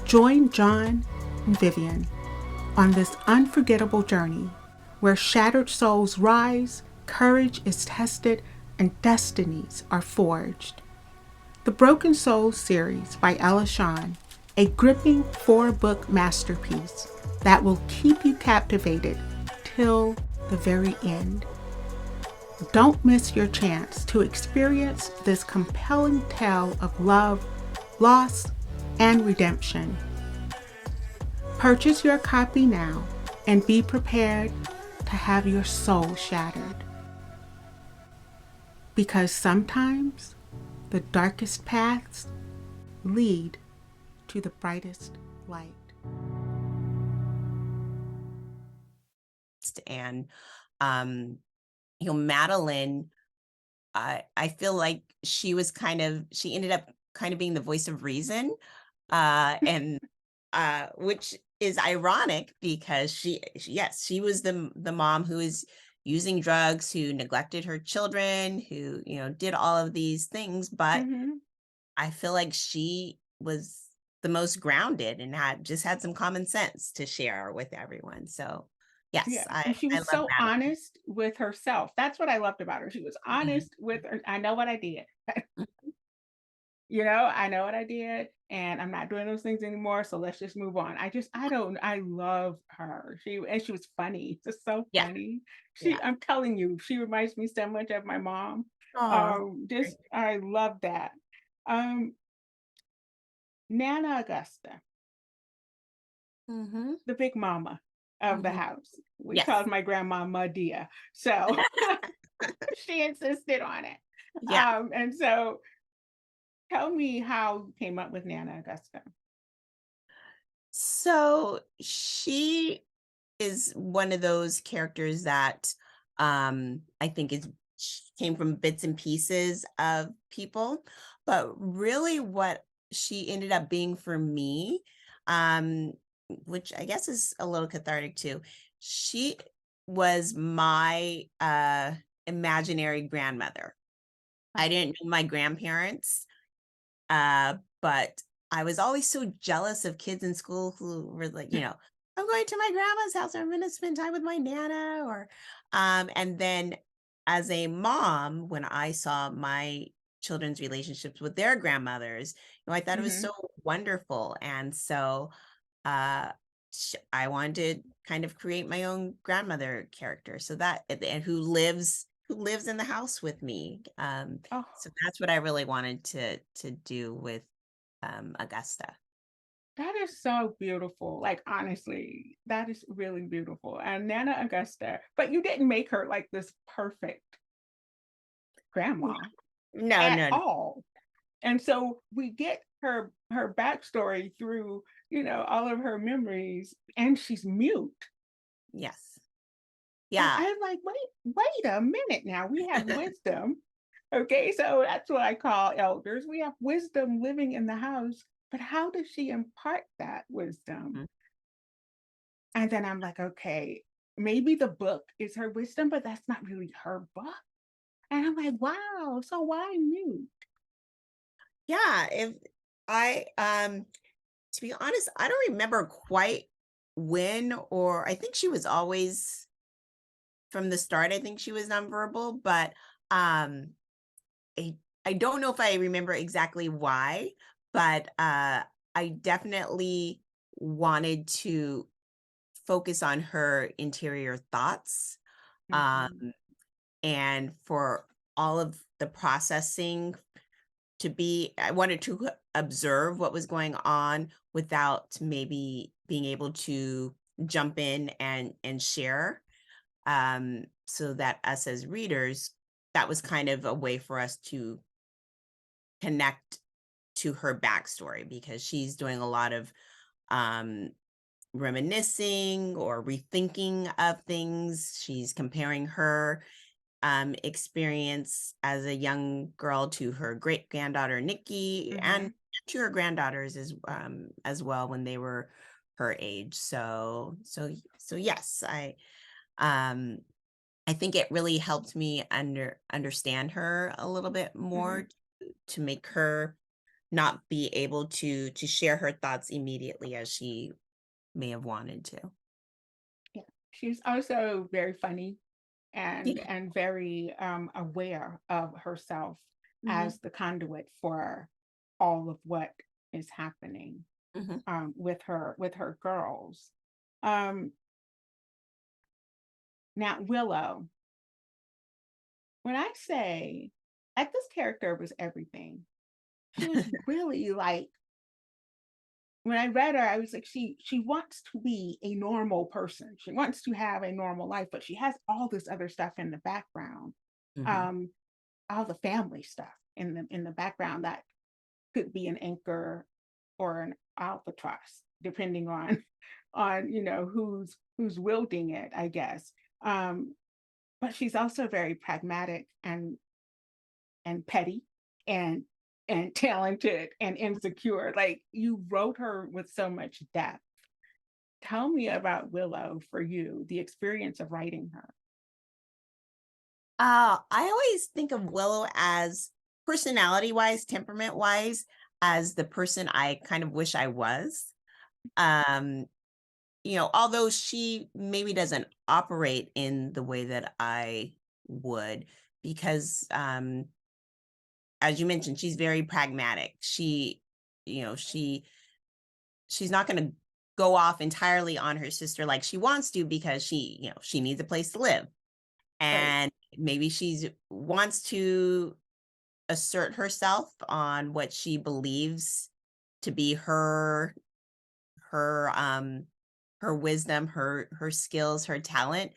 Join John and Vivian on this unforgettable journey where shattered souls rise, courage is tested, and destinies are forged. The Broken Souls series by Ella Shawn, a gripping 4-book masterpiece that will keep you captivated till the very end. Don't miss your chance to experience this compelling tale of love, loss, and redemption. Purchase your copy now and be prepared to have your soul shattered. Because sometimes the darkest paths lead to the brightest light. And um, Madeline, I feel like she ended up kind of being the voice of reason, and which is ironic because yes, she was the mom who is using drugs, who neglected her children, who did all of these things, but Mm-hmm. I feel like she was the most grounded and had some common sense to share with everyone. So Yes, Yeah, and she I was love so Madeline. honest with herself. That's what I loved about her. She was Mhm, honest with her. I know what I did. mhm. I know what I did, and I'm not doing those things anymore. So let's just move on. I don't. I love her. She was funny. Just so Yeah, funny. yeah. I'm telling you, she reminds me so much of my mom. Aw. Just I love that. Um, Nana Augusta, Mhm, the big mama of the mhm. house. We Yes. called my grandma Madia. So she insisted on it. Yeah. And so tell me how you came up with Nana Augusta. So she is one of those characters that I think came from bits and pieces of people, but really what she ended up being for me, um, which I guess is a little cathartic too. She was my imaginary grandmother. I didn't know my grandparents, but I was always so jealous of kids in school who were like, I'm going to my grandma's house, or I'm going to spend time with my nana, or and then as a mom, when I saw my children's relationships with their grandmothers, I thought it was Mhm. so wonderful. And so uh I wanted to kind of create my own grandmother character, so that and who lives in the house with me. Oh, So that's what I really wanted to do with Augusta. that is so beautiful. Like, honestly, that is really beautiful. And Nana Augusta, but you didn't make her like this perfect No, grandma no, at no. all. And so we get her backstory through, all of her memories, and she's mute. Yes. And Yeah. I'm like, wait a minute now. We have wisdom. Okay, so that's what I call elders. We have wisdom living in the house, but how does she impart that wisdom? Mhm. And then I'm like, okay, maybe the book is her wisdom, but that's not really her book. And I'm like, wow, so why mute? Yeah. If I to be honest, I don't remember quite when, or I think she was always from the start. I think she was nonverbal, but um I I don't know if I remember exactly why, but I definitely wanted to focus on her interior thoughts, um, Mhm, and for all of the processing I wanted to observe what was going on without maybe being able to jump in and share, so that us as readers, that was kind of a way for us to connect to her backstory, because she's doing a lot of um reminiscing or rethinking of things. She's comparing her experience as a young girl to her great granddaughter Nikki, and mhm. to her granddaughters as well when they were her age. So yes, um I think it really helped me understand her a little bit Mhm. more, to make her not be able to share her thoughts immediately as she may have wanted to. Yeah. She's also very funny Yeah. and very aware of herself Mhm, as the conduit for all of what is happening mhm. with her girls. Um, Now Willow, when I say like this character was everything, she was really like when I read her, I was like, she wants to be a normal person. She wants to have a normal life, but she has all this other stuff in the background, Mhm. um, all the family stuff in the background that could be an anchor or an albatross, depending on who's wielding it, I guess. Um, but she's also very pragmatic and petty and talented and insecure. Like you wrote her with so much depth. Tell me about Willow for you, the experience of writing her. I always think of Willow as, personality wise, temperament wise, as the person I kind of wish I was. Um, although she maybe doesn't operate in the way that I would, because as you mentioned, she's very pragmatic. She's not going to go off entirely on her sister like she wants to, because she needs a place to live. And maybe she wants to assert herself on what she believes to be her wisdom, her skills, her talent,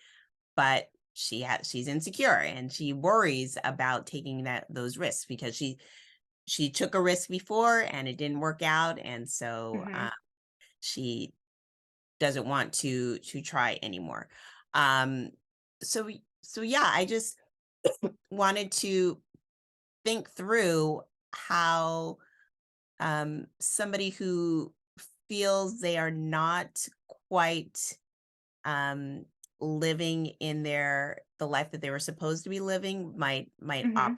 but she's insecure and she worries about taking those risks, because she took a risk before and it didn't work out, and so she doesn't want to try anymore. So yeah, I just wanted to think through how somebody who feels they are not quite living in the life that they were supposed to be living might operate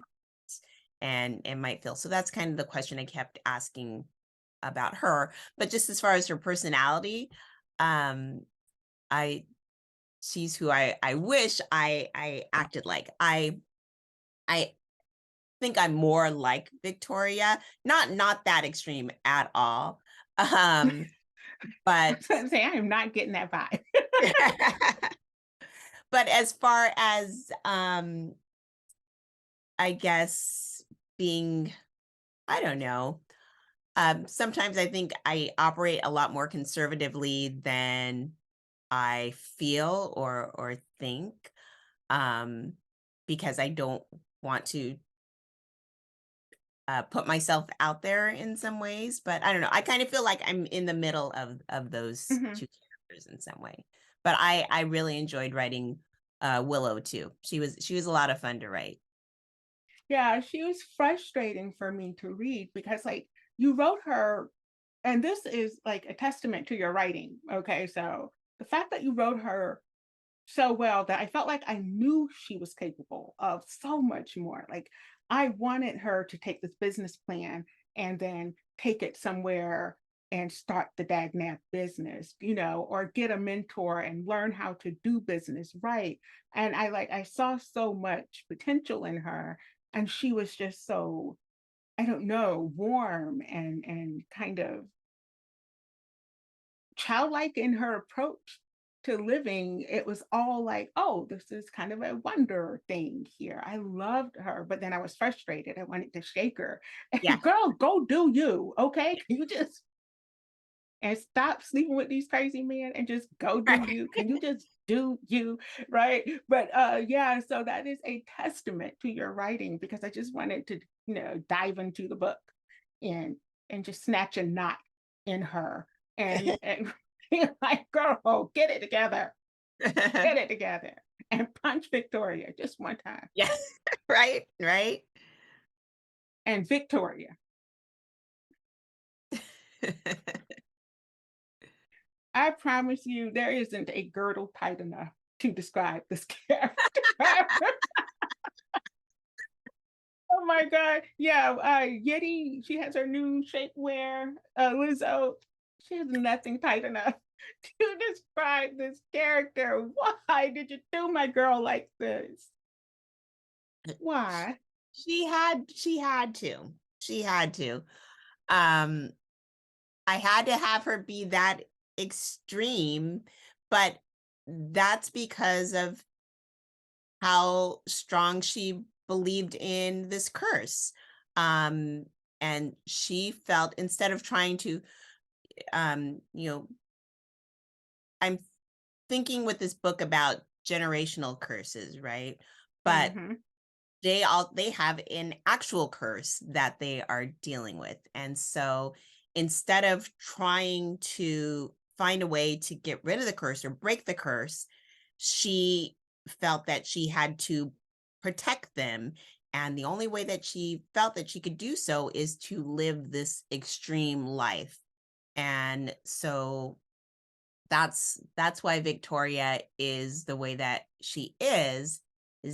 and might feel. So that's kind of the question I kept asking about her. But just as far as her personality, she's who I wish I acted like. I think I'm more like Victoria, not that extreme at all. But Say, I am not getting that vibe. but as far as I guess being, I don't know. Sometimes I think I operate a lot more conservatively than I feel or think, because I don't want to put myself out there in some ways. But I don't know. I kind of feel like I'm in the middle of those two characters in some way. But I really enjoyed writing Willow too. She was a lot of fun to write. Yeah, she was frustrating for me to read because, like, you wrote her, and this is like a testament to your writing. Okay, so the fact that you wrote her so well that I felt like I knew she was capable of so much more. Like, I wanted her to take this business plan and then take it somewhere and start the dagnap business, or get a mentor and learn how to do business right. And I saw so much potential in her, and she was just so, I don't know, warm and kind of childlike in her approach to living. It was all like, oh, this is kind of a wonder thing here. I loved her, but then I was frustrated. I wanted to shake her. Yeah. And girl, go do you, okay? Can you just and stop sleeping with these crazy men and just go do you? Can you just do you, right? But yeah, so that is a testament to your writing, because I just wanted to, dive into the book and just snatch a knot in her and like, girl, get it together. Get it together. And punch Victoria just one time. Yes. Right. And Victoria, I promise you, there isn't a girdle tight enough to describe this character. Oh my God. Yeah. Yeti, she has her new shapewear. Lizzo, she has nothing tight enough to describe this character. Why did you do my girl like this? Why? She had to. She had to. I had to have her be that extreme, but that's because of how strong she believed in this curse. And she felt, instead of trying to, I'm thinking with this book about generational curses, right? But they have an actual curse that they are dealing with. And so instead of trying to find a way to get rid of the curse or break the curse, she felt that she had to protect them. And the only way that she felt that she could do so is to live this extreme life. And so that's why Victoria is the way that she is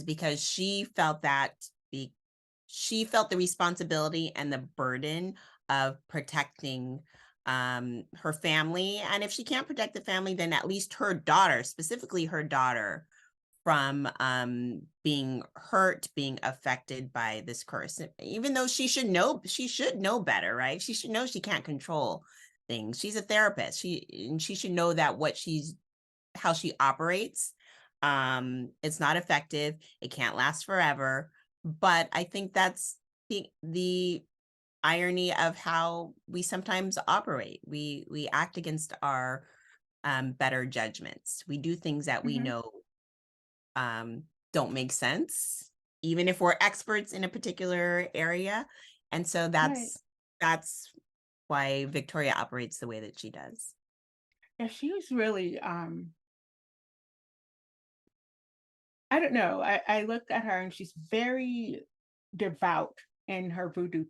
because she felt she felt the responsibility and the burden of protecting her family. And if she can't protect the family, then at least her daughter, specifically her daughter, from being hurt, being affected by this curse. Even though she should know better, right? She should know she can't control things. She's a therapist. She should know that how she operates. It's not effective. It can't last forever. But I think that's the irony of how we sometimes operate. We act against our better judgments. We do things that we know don't make sense, even if we're experts in a particular area. And so that's why Victoria operates the way that she does. Yeah, she was really I don't know. I looked at her and she's very devout in her voodoo,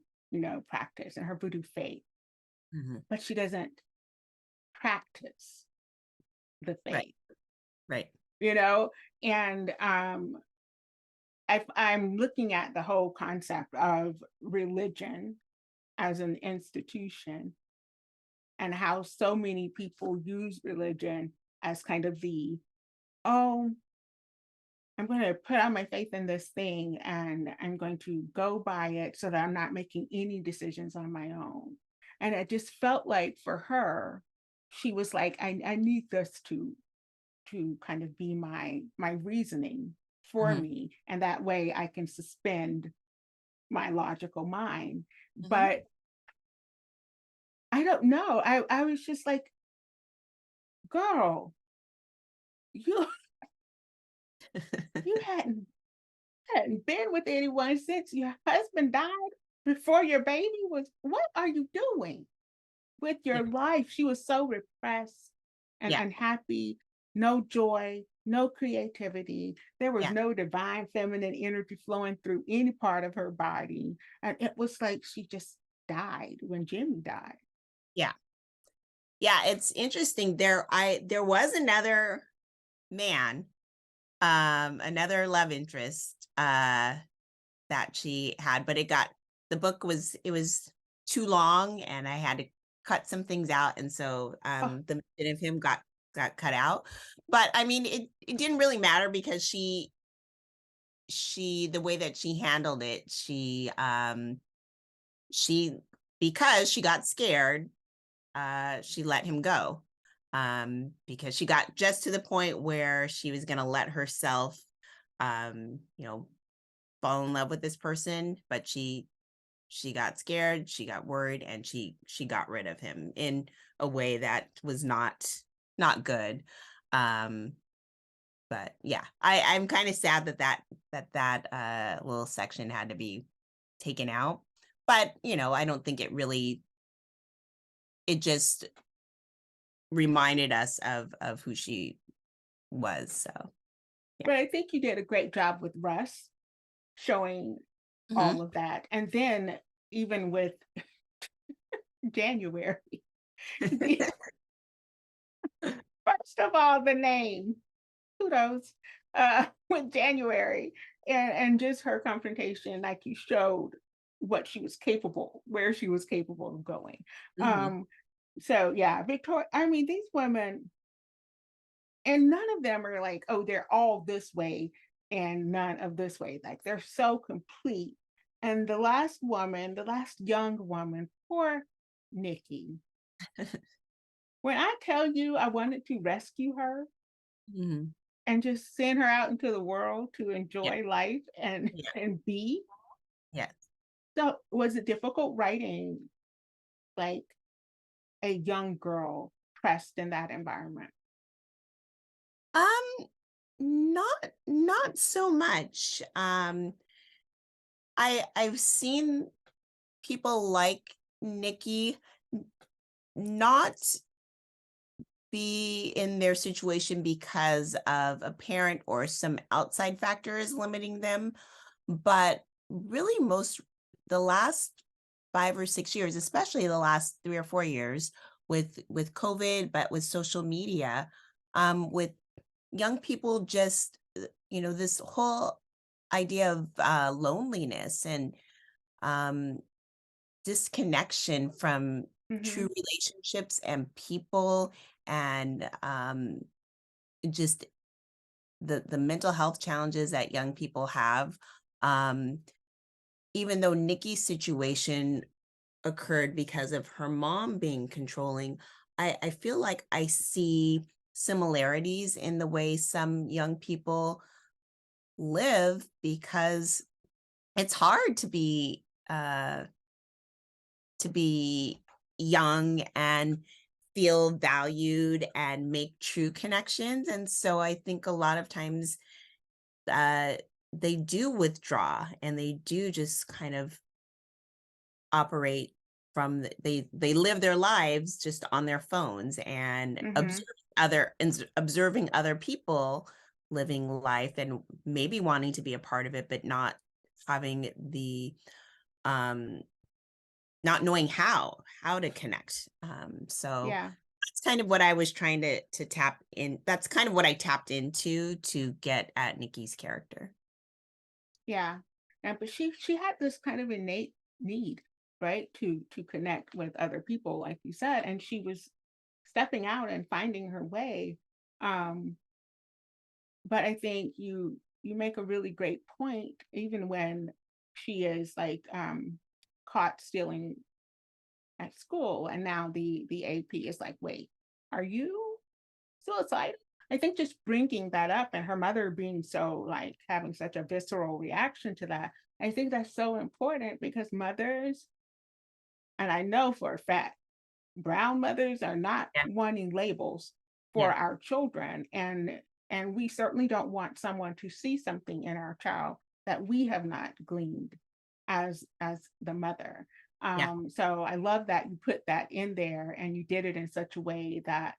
practice and her voodoo faith, but she doesn't practice the faith, Right. And I'm looking at the whole concept of religion as an institution and how so many people use religion as kind of I'm going to put on my faith in this thing and I'm going to go by it so that I'm not making any decisions on my own. And it just felt like for her, she was like, I need this to kind of be my reasoning for me. And that way I can suspend my logical mind. But I don't know. I was just like, girl, you hadn't been with anyone since your husband died, before your baby was. What are you doing with your life? She was so repressed and unhappy, no joy, no creativity. There was no divine feminine energy flowing through any part of her body. And it was like she just died when Jimmy died. Yeah, it's interesting. There was another man, another love interest that she had, but the book was too long and I had to cut some things out, and so the mention of him got cut out. But I mean, it didn't really matter because she the way that she handled it, she because she got scared, she let him go, because she got just to the point where she was going to let herself fall in love with this person, but she got scared, she got worried, and she got rid of him in a way that was not good. But yeah, I'm kind of sad that little section had to be taken out. But I don't think it just reminded us of who she was. So yeah. But I think you did a great job with Russ showing all of that. And then even with January, first of all, the name, kudos, with January and just her confrontation, like you showed what she was capable, where she was capable of going. So yeah, Victoria, I mean, these women, and none of them are like, oh, they're all this way and none of this way. Like they're so complete. And the last young woman, poor Nikki. When I tell you I wanted to rescue her and just send her out into the world to enjoy life and be. Yes. So was it difficult writing like a young girl pressed in that environment? Not so much. I've seen people like Nikki not be in their situation because of a parent or some outside factors limiting them, but really the last 5 or 6 years, especially the last 3 or 4 years with COVID, but with social media, with young people, just this whole idea of loneliness and disconnection from true relationships and people, and just the mental health challenges that young people have. Um, even though Nikki's situation occurred because of her mom being controlling, I feel like I see similarities in the way some young people live, because it's hard to be young and feel valued and make true connections. And so I think a lot of times uh, they do withdraw, and they do just kind of operate from they live their lives just on their phones, and observing other people living life, and maybe wanting to be a part of it, but not having the um not knowing how to connect. So Yeah. that's kind of what I was trying to tap in. That's kind of what I tapped into to get at Nikki's character. Yeah. And but she had this kind of innate need, right? To connect with other people, like you said. And she was stepping out and finding her way. Um, but I think you make a really great point, even when she is like caught stealing at school, and now the AP is like, wait, are you suicidal? I think just bringing that up and her mother being so like having such a visceral reaction to that, I think that's so important because mothers, and I know for a fact, brown mothers are not Yeah. wanting labels for Yeah. our children, and we certainly don't want someone to see something in our child that we have not gleaned as the mother. Yeah. So I love that you put that in there and you did it in such a way that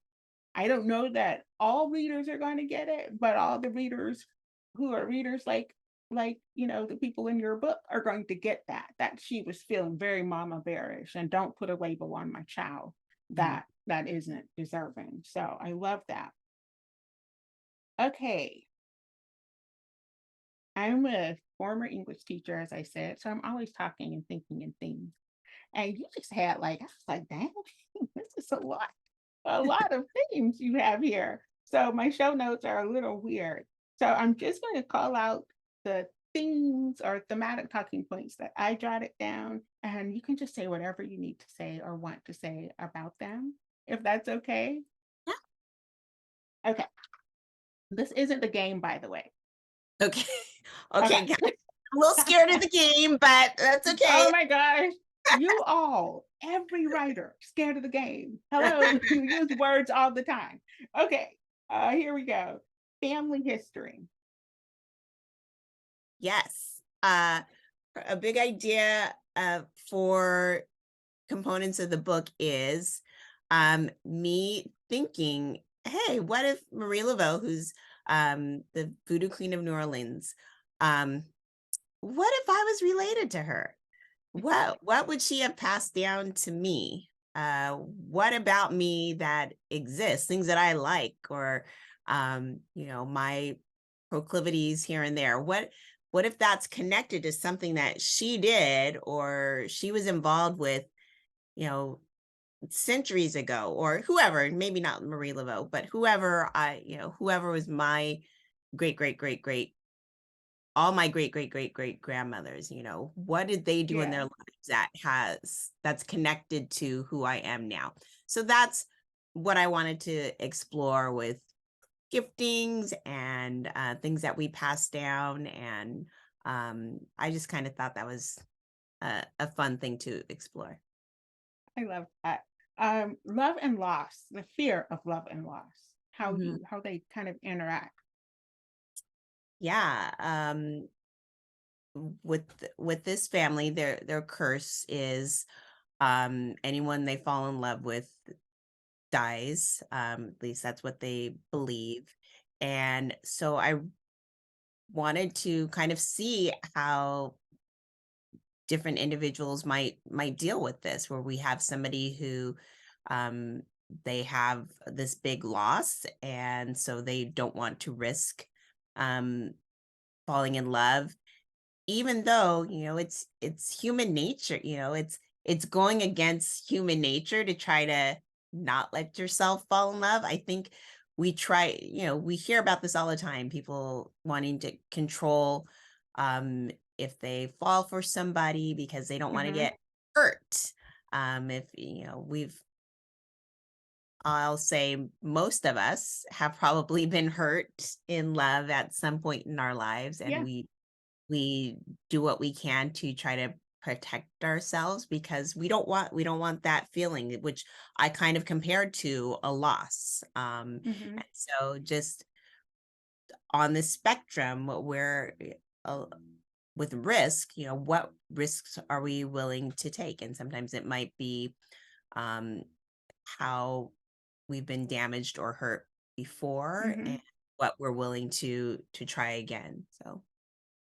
I don't know that all readers are going to get it, but all the readers who are readers like the people in your book are going to get that she was feeling very mama bearish, and don't put a label on my child Mhm. that isn't deserving. So I love that. Okay, I'm a former English teacher, as I said, so I'm always talking and thinking in themes. And you just had like, I was like, dang, this is a lot of themes you have here. So my show notes are a little weird. So I'm just going to call out the themes or thematic talking points that I jotted down, and you can just say whatever you need to say or want to say about them, if that's okay. Yeah. Okay. This isn't the game, by the way. Okay. Okay. Okay. I'm a little scared of the game, but that's okay. Oh my gosh. You all, every writer, scared of the game. Hello, you use words all the time. Okay, here we go. Family history. Yes. A big idea for components of the book is me thinking, hey, what if Marie Laveau, who's the voodoo queen of New Orleans, what if I was related to her? What would she have passed down to me? What about me that exists, things that I like, or my proclivities here and there? What if that's connected to something that she did or she was involved with, you know, centuries ago, or whoever, maybe not Marie Laveau, but whoever was my great, great, great, great, all my great, great, great, great grandmothers, what did they do in their Yeah, lives that's connected to who I am now? So that's what I wanted to explore with giftings and things that we pass down. And I just kind of thought that was a fun thing to explore. I love that. Love and loss, the fear of love and loss, Mhm. how they kind of interact. Yeah. With this family, their curse is anyone they fall in love with dies. At least that's what they believe. And so I wanted to kind of see how different individuals might deal with this, where we have somebody who um they have this big loss, and so they don't want to risk um falling in love, even though it's human nature. It's it's going against human nature to try to not let yourself fall in love. I think we try, we hear about this all the time, people wanting to control if they fall for somebody because they don't want to Mm-hmm. get hurt. If I'll say most of us have probably been hurt in love at some point in our lives, and Yeah. we do what we can to try to protect ourselves because we don't want that feeling, which I kind of compared to a loss. Mm-hmm. And so just on the spectrum where uh, with risk, what risks are we willing to take? And sometimes it might be um, how we've been damaged or hurt before, Mm-hmm. and what we're willing to try again. So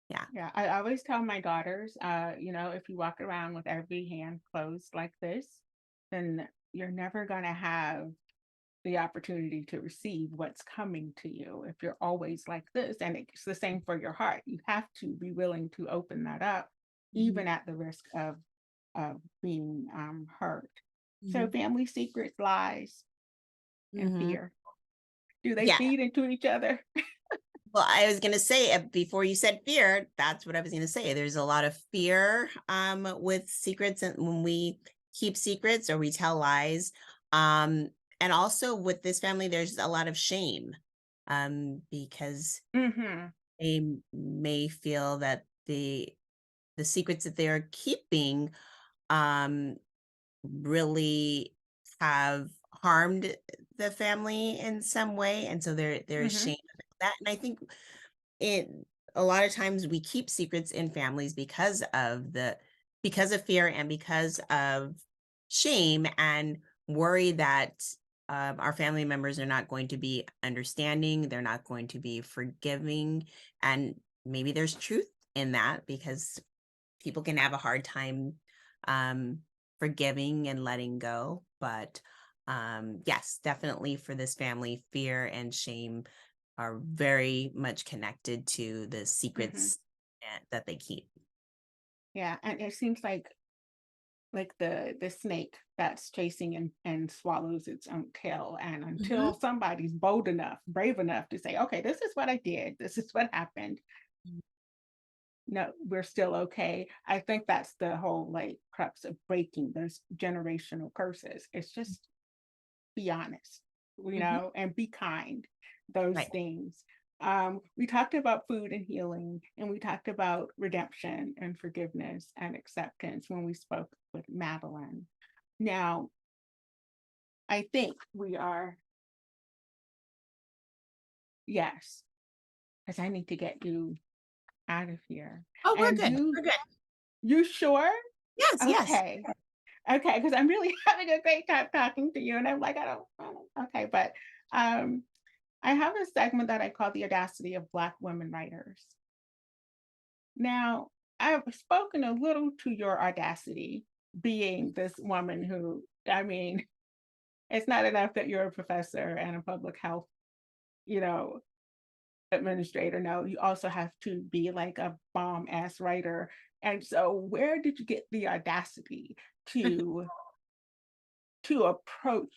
yeah. Yeah, I always tell my daughters, if you walk around with every hand closed like this, then you're never going to have the opportunity to receive what's coming to you if you're always like this. And it's the same for your heart. You have to be willing to open that up, Mhm, even at the risk of being hurt. So, mhm, family secrets, lies, and mhm. fear. Do they Yeah. feed into each other? Well, I was going to say before you said fear, that's what I was going to say. There's a lot of fear with secrets, and when we keep secrets or we tell lies. Um, and also with this family, there's a lot of shame because Mm-hmm. they may feel that the secrets that they're keeping um really have harmed the family in some way, and so there's Mm-hmm. shame about that. And I think it a lot of times we keep secrets in families because of fear and because of shame, and worry that our family members are not going to be understanding, they're not going to be forgiving. And maybe there's truth in that, because people can have a hard time um, forgiving and letting go. But yes, definitely for this family, fear and shame are very much connected to the Mm-hmm. secrets that they keep. Yeah, and it seems like the snake that's chasing and swallows its own tail. And Mhm. until somebody's bold enough, brave enough to say, okay, this is what I did, this is what happened, no, we're still okay. I think that's the whole like crux of breaking those generational curses. It's just be honest, Mhm. and be kind, those Right. things. We talked about food and healing, and we talked about redemption and forgiveness and acceptance when we spoke with Madeline. Now, I think we are, yes, because I need to get you out of here. Oh, we're And good. We're good. you sure? Yes, yes. Okay. Okay, because I'm really having a great time talking to you. And I'm like, okay, but um, I have a segment that I call the audacity of Black women writers. Now, I've spoken a little to your audacity, being this woman who, I mean, it's not enough that you're a professor and a public health, you know, administrator. No, you also have to be like a bomb ass writer. And so, where did you get the audacity to approach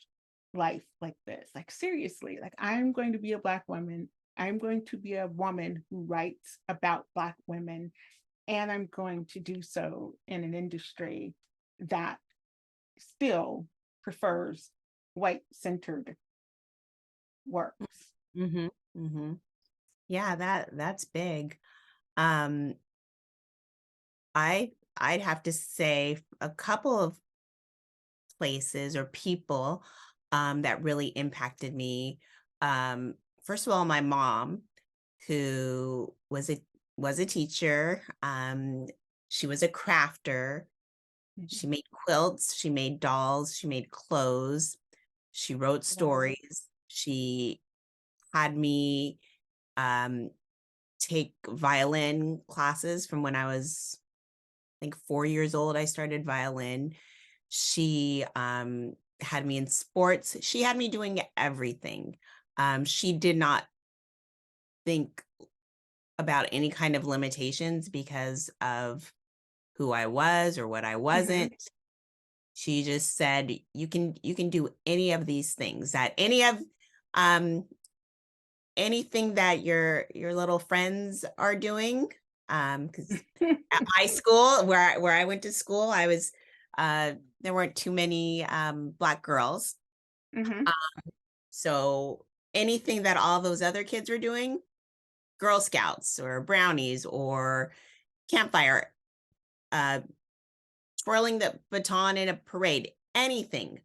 life like this? Like seriously, like I'm going to be a Black woman. I'm going to be a woman who writes about Black women, and I'm going to do so in an industry that still prefers white centered works. Hmm. Hmm. Yeah, that's big. Um, I'd have to say a couple of places or people that really impacted me. Um, First of all, my mom, who was a teacher. She was a crafter. Mhm. She made quilts. She made dolls. She made clothes. She wrote Wow. stories. She had me um, take violin classes from when I was, I think, 4 years old. I started violin. She had me in sports. She had me doing everything. She did not think about any kind of limitations because of who I was or what I Hmm. wasn't. She just said, you can do any of these things, that anything that your little friends are doing. Because at my school, where I went to school, I was there weren't too many Black girls. Mm-hmm. So anything that all those other kids were doing, Girl Scouts or brownies or campfire, twirling the baton in a parade, anything,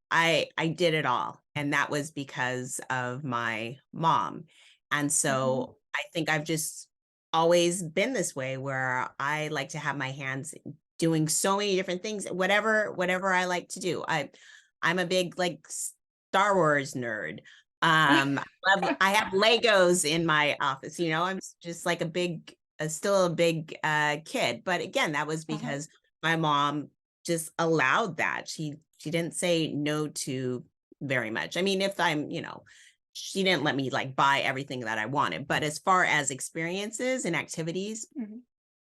I did it all. And that was because of my mom. And so I think I've just always been this way, where I like to have my hands doing so many different things, whatever I like to do. I'm a big like Star Wars nerd. I have Legos in my office, I'm just like still a big kid. But again, that was because my mom just allowed that. She didn't say no to very much. I mean, if she didn't let me like buy everything that I wanted, but as far as experiences and activities,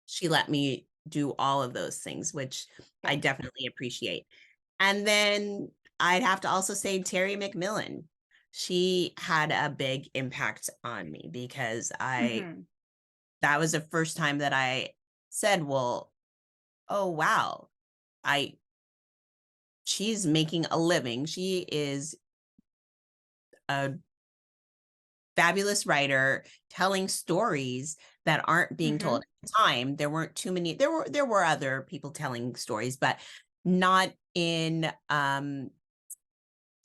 she let me do all of those things, which I definitely appreciate. And then I'd have to also say Terry McMillan. She had a big impact on me, because that was the first time that I said, well, oh wow, she's making a living. She is a fabulous writer, telling stories that aren't being told. At the time, there weren't too many. There were other people telling stories, but not in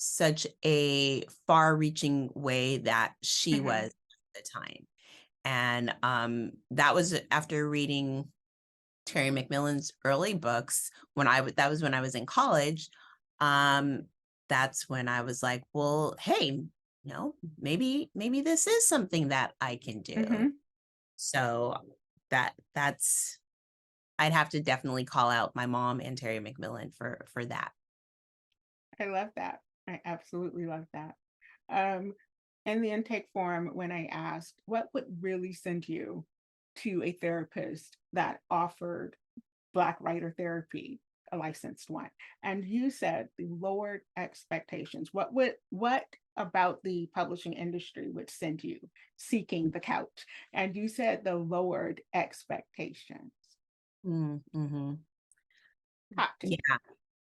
such a far-reaching way that she was at the time. And that was after reading Terry McMillan's early books. That was when I was in college. That's when I was like, well, hey, maybe this is something that I can do. So that's I'd have to definitely call out my mom and Terry McMillan for that. I love that. I absolutely love that. In the intake form, when I asked what would really send you to a therapist that offered Black writer therapy, a licensed one, and you said the lowered expectations. What about the publishing industry would send you seeking the couch? And you said the lowered expectations. Mm-hmm. Talk to me. Yeah.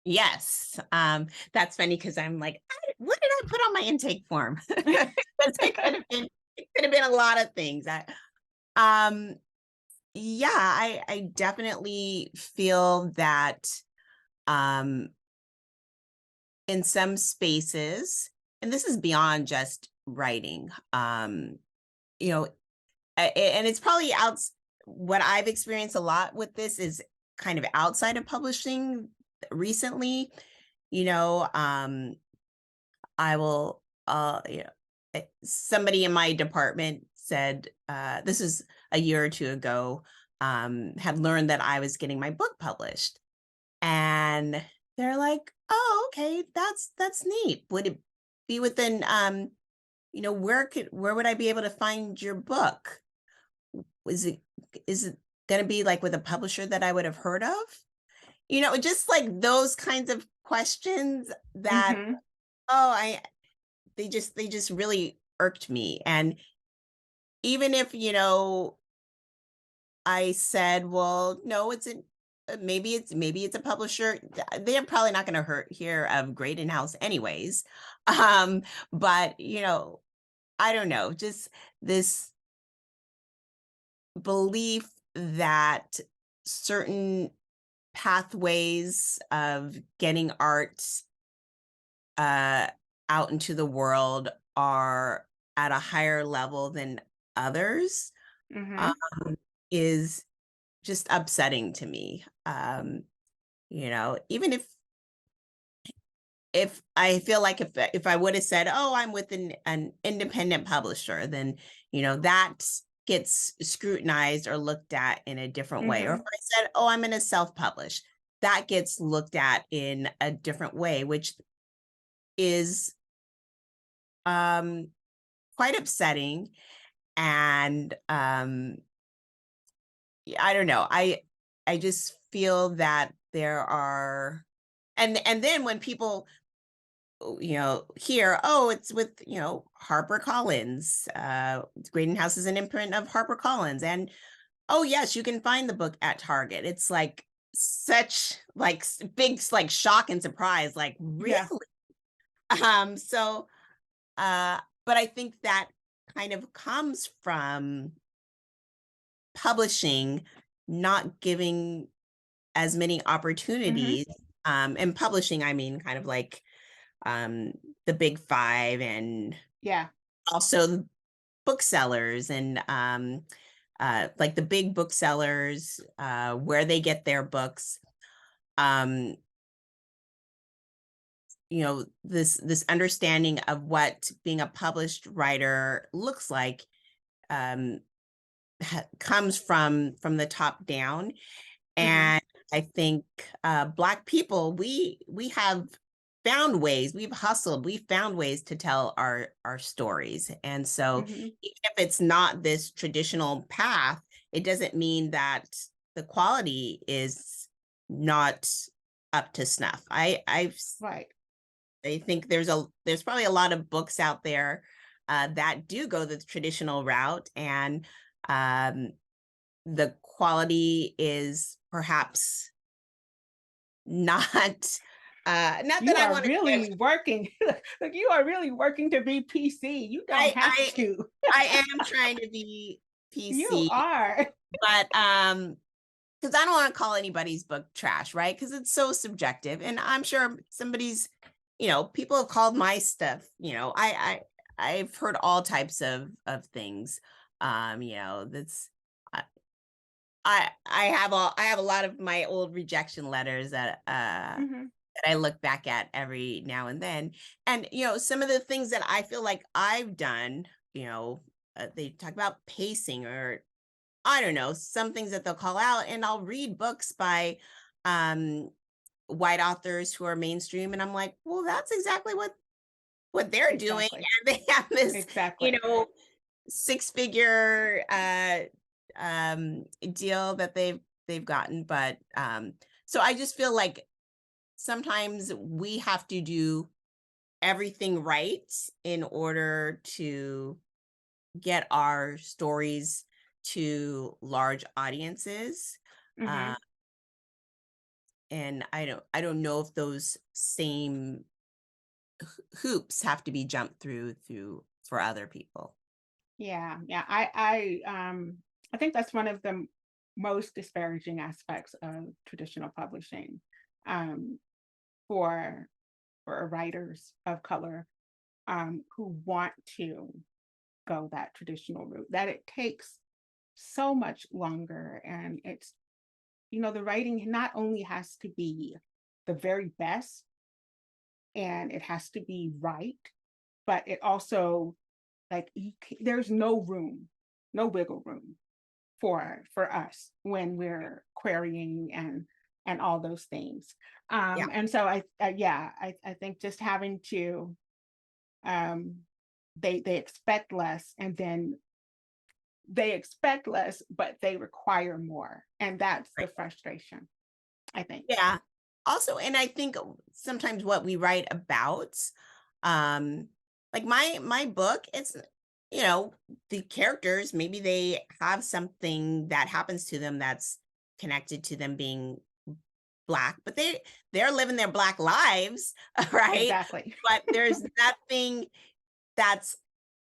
Yes. That's funny, because I'm like, what did I put on my intake form? It could have been a lot of things. Yeah, I definitely feel that in some spaces, and this is beyond just writing, and it's probably what I've experienced a lot with this is kind of outside of publishing recently. I will somebody in my department said, this is a year or two ago, had learned that I was getting my book published, and they're like, oh, okay, that's neat. Would it be within where would I be able to find your book? Is it going to be like with a publisher that I would have heard of? Just like those kinds of questions that they just really irked me. And even if I said, well, no, maybe it's a publisher, they're probably not going to hear of Graydon House anyways. But I don't know, just this belief that certain pathways of getting art out into the world are at a higher level than others is just upsetting to me. Even if I feel like if I would have said, oh, I'm with an independent publisher, then that gets scrutinized or looked at in a different way. Or if I said, oh, I'm going to self-publish, that gets looked at in a different way, which is quite upsetting. And I don't know, I just feel that there are and then when people, hear, oh, it's with, Harper Collins, Graydon House is an imprint of Harper Collins, and oh yes, you can find the book at Target. It's like such like big like shock and surprise, like really. Yeah. So but I think that kind of comes from publishing not giving as many opportunities. And publishing, I mean, kind of like the big five, and Yeah. also booksellers, and like the big booksellers, where they get their books. um this understanding of what being a published writer looks like, um comes from the top down. And I think Black people, we have found ways, we've hustled, we've found ways to tell our stories. And so even if it's not this traditional path, it doesn't mean that the quality is not up to snuff. Right. I think there's probably a lot of books out there that do go the traditional route, and the quality is perhaps not not You that I are want to give. really working. Like, you are really working to be PC. You don't have I to. I am trying to be You PC, are. but because I don't want to call anybody's book trash, right? Because it's so subjective, and I'm sure somebody's, people have called my stuff, I've heard all types of things. That's I have a lot of my old rejection letters that I look back at every now and then. And some of the things that I feel like I've done, they talk about pacing, or I don't know, some things that they'll call out, and I'll read books by white authors who are mainstream, and I'm like, well, that's exactly what they're doing. Exactly. And they have this, Exactly. 6-figure deal that they've gotten. But so I just feel like sometimes we have to do everything right in order to get our stories to large audiences. And I don't know if those same hoops have to be jumped through for other people. Yeah. Yeah. I think that's one of the most disparaging aspects of traditional publishing, um, for writers of color, who want to go that traditional route, that it takes so much longer. And it's, the writing not only has to be the very best and it has to be right, but it also, like, there's no room, no wiggle room for us when we're querying and all those things. Yeah. And so I think just having to, um, they expect less, and then they expect less, but they require more, and that's the Right. frustration, I think. Yeah. Also, and I think sometimes what we write about, like my book, it's, the characters, maybe they have something that happens to them that's connected to them being Black, but they're living their Black lives, right? Exactly. But there's nothing that's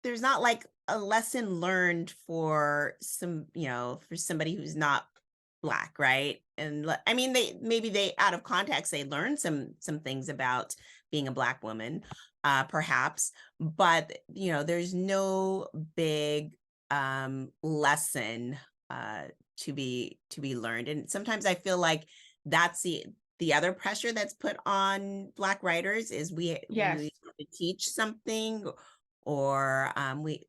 there's not like a lesson learned for for somebody who's not Black, right? And I mean, they out of context, they learn some things about being a Black woman, perhaps, but there's no big lesson to be learned. And sometimes I feel like that's the other pressure that's put on Black writers, is we Yes. have to teach something, or we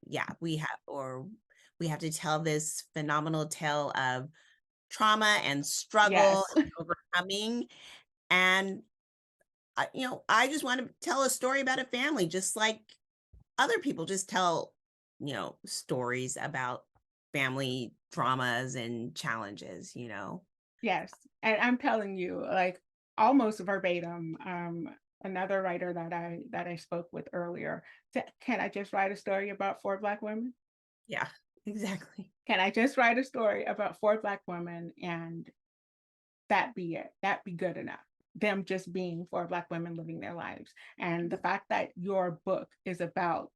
have to tell this phenomenal tale of trauma and struggle Yes. and overcoming. And I just want to tell a story about a family, just like other people just tell stories about family traumas and challenges. Yes. And I'm telling you, like, almost verbatim another writer that I spoke with earlier. Can I just write a story about 4 Black women? Yeah, exactly. Can I just write a story about 4 Black women and that be it? That be good enough. Them just being 4 Black women living their lives. And the fact that your book is about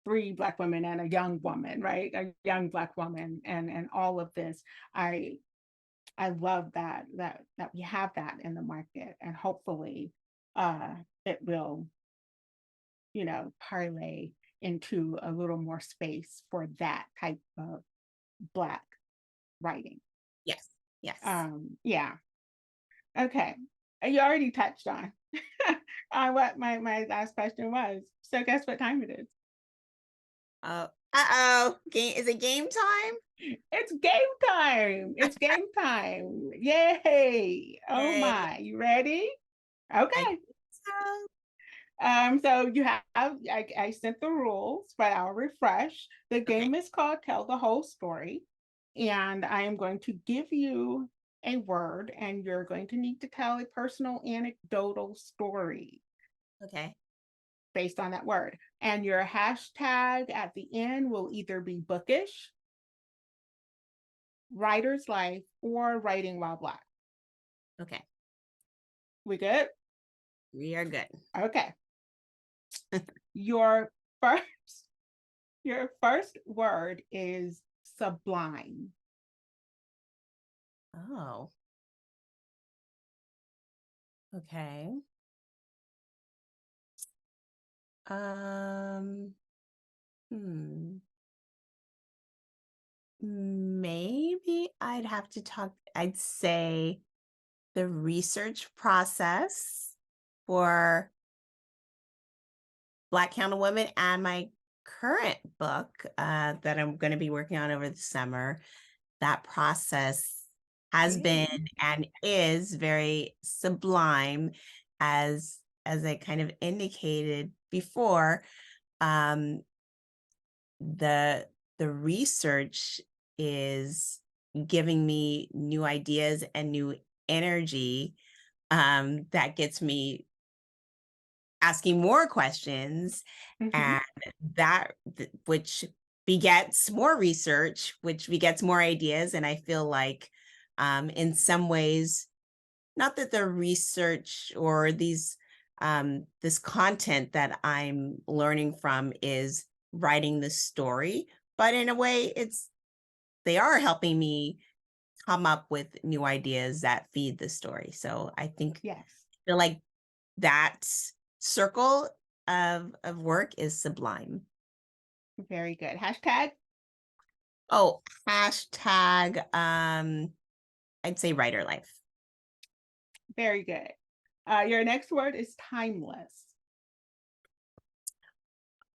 3 Black women and a young woman, right? A young Black woman and all of this. I love that we have that in the market, and hopefully it will, parlay into a little more space for that type of Black writing. Yes. Yes. Yeah. Okay. You already touched on on what my last question was. So guess what time it is? Uh-oh. Is it game time? It's game time. It's game time. Yay. Oh Yay. my. You ready? I Okay. think so. So you have I sent the rules, but I'll refresh. The Okay. game is called Tell the Whole Story. And I am going to give you a word, and you're going to need to tell a personal anecdotal story Okay. based on that word. And your hashtag at the end will either be bookish, writer's life, or writing while Black. Okay. We good? We are good. Okay. Your first your first word is sublime. Oh. Okay. Hmm. Maybe I'd say the research process for Black Counterwomen and my current book that I'm going to be working on over the summer. That process has been and is very sublime, as I kind of indicated before. The research is giving me new ideas and new energy that gets me asking more questions, and which begets more research, which begets more ideas. And I feel like in some ways, not that the research or this content that I'm learning from is writing the story, but in a way they are helping me come up with new ideas that feed the story. So I think Yes. I feel like that circle of work is sublime. Very good. Hashtag? Oh, hashtag I'd say writer life. Very good. Your next word is timeless.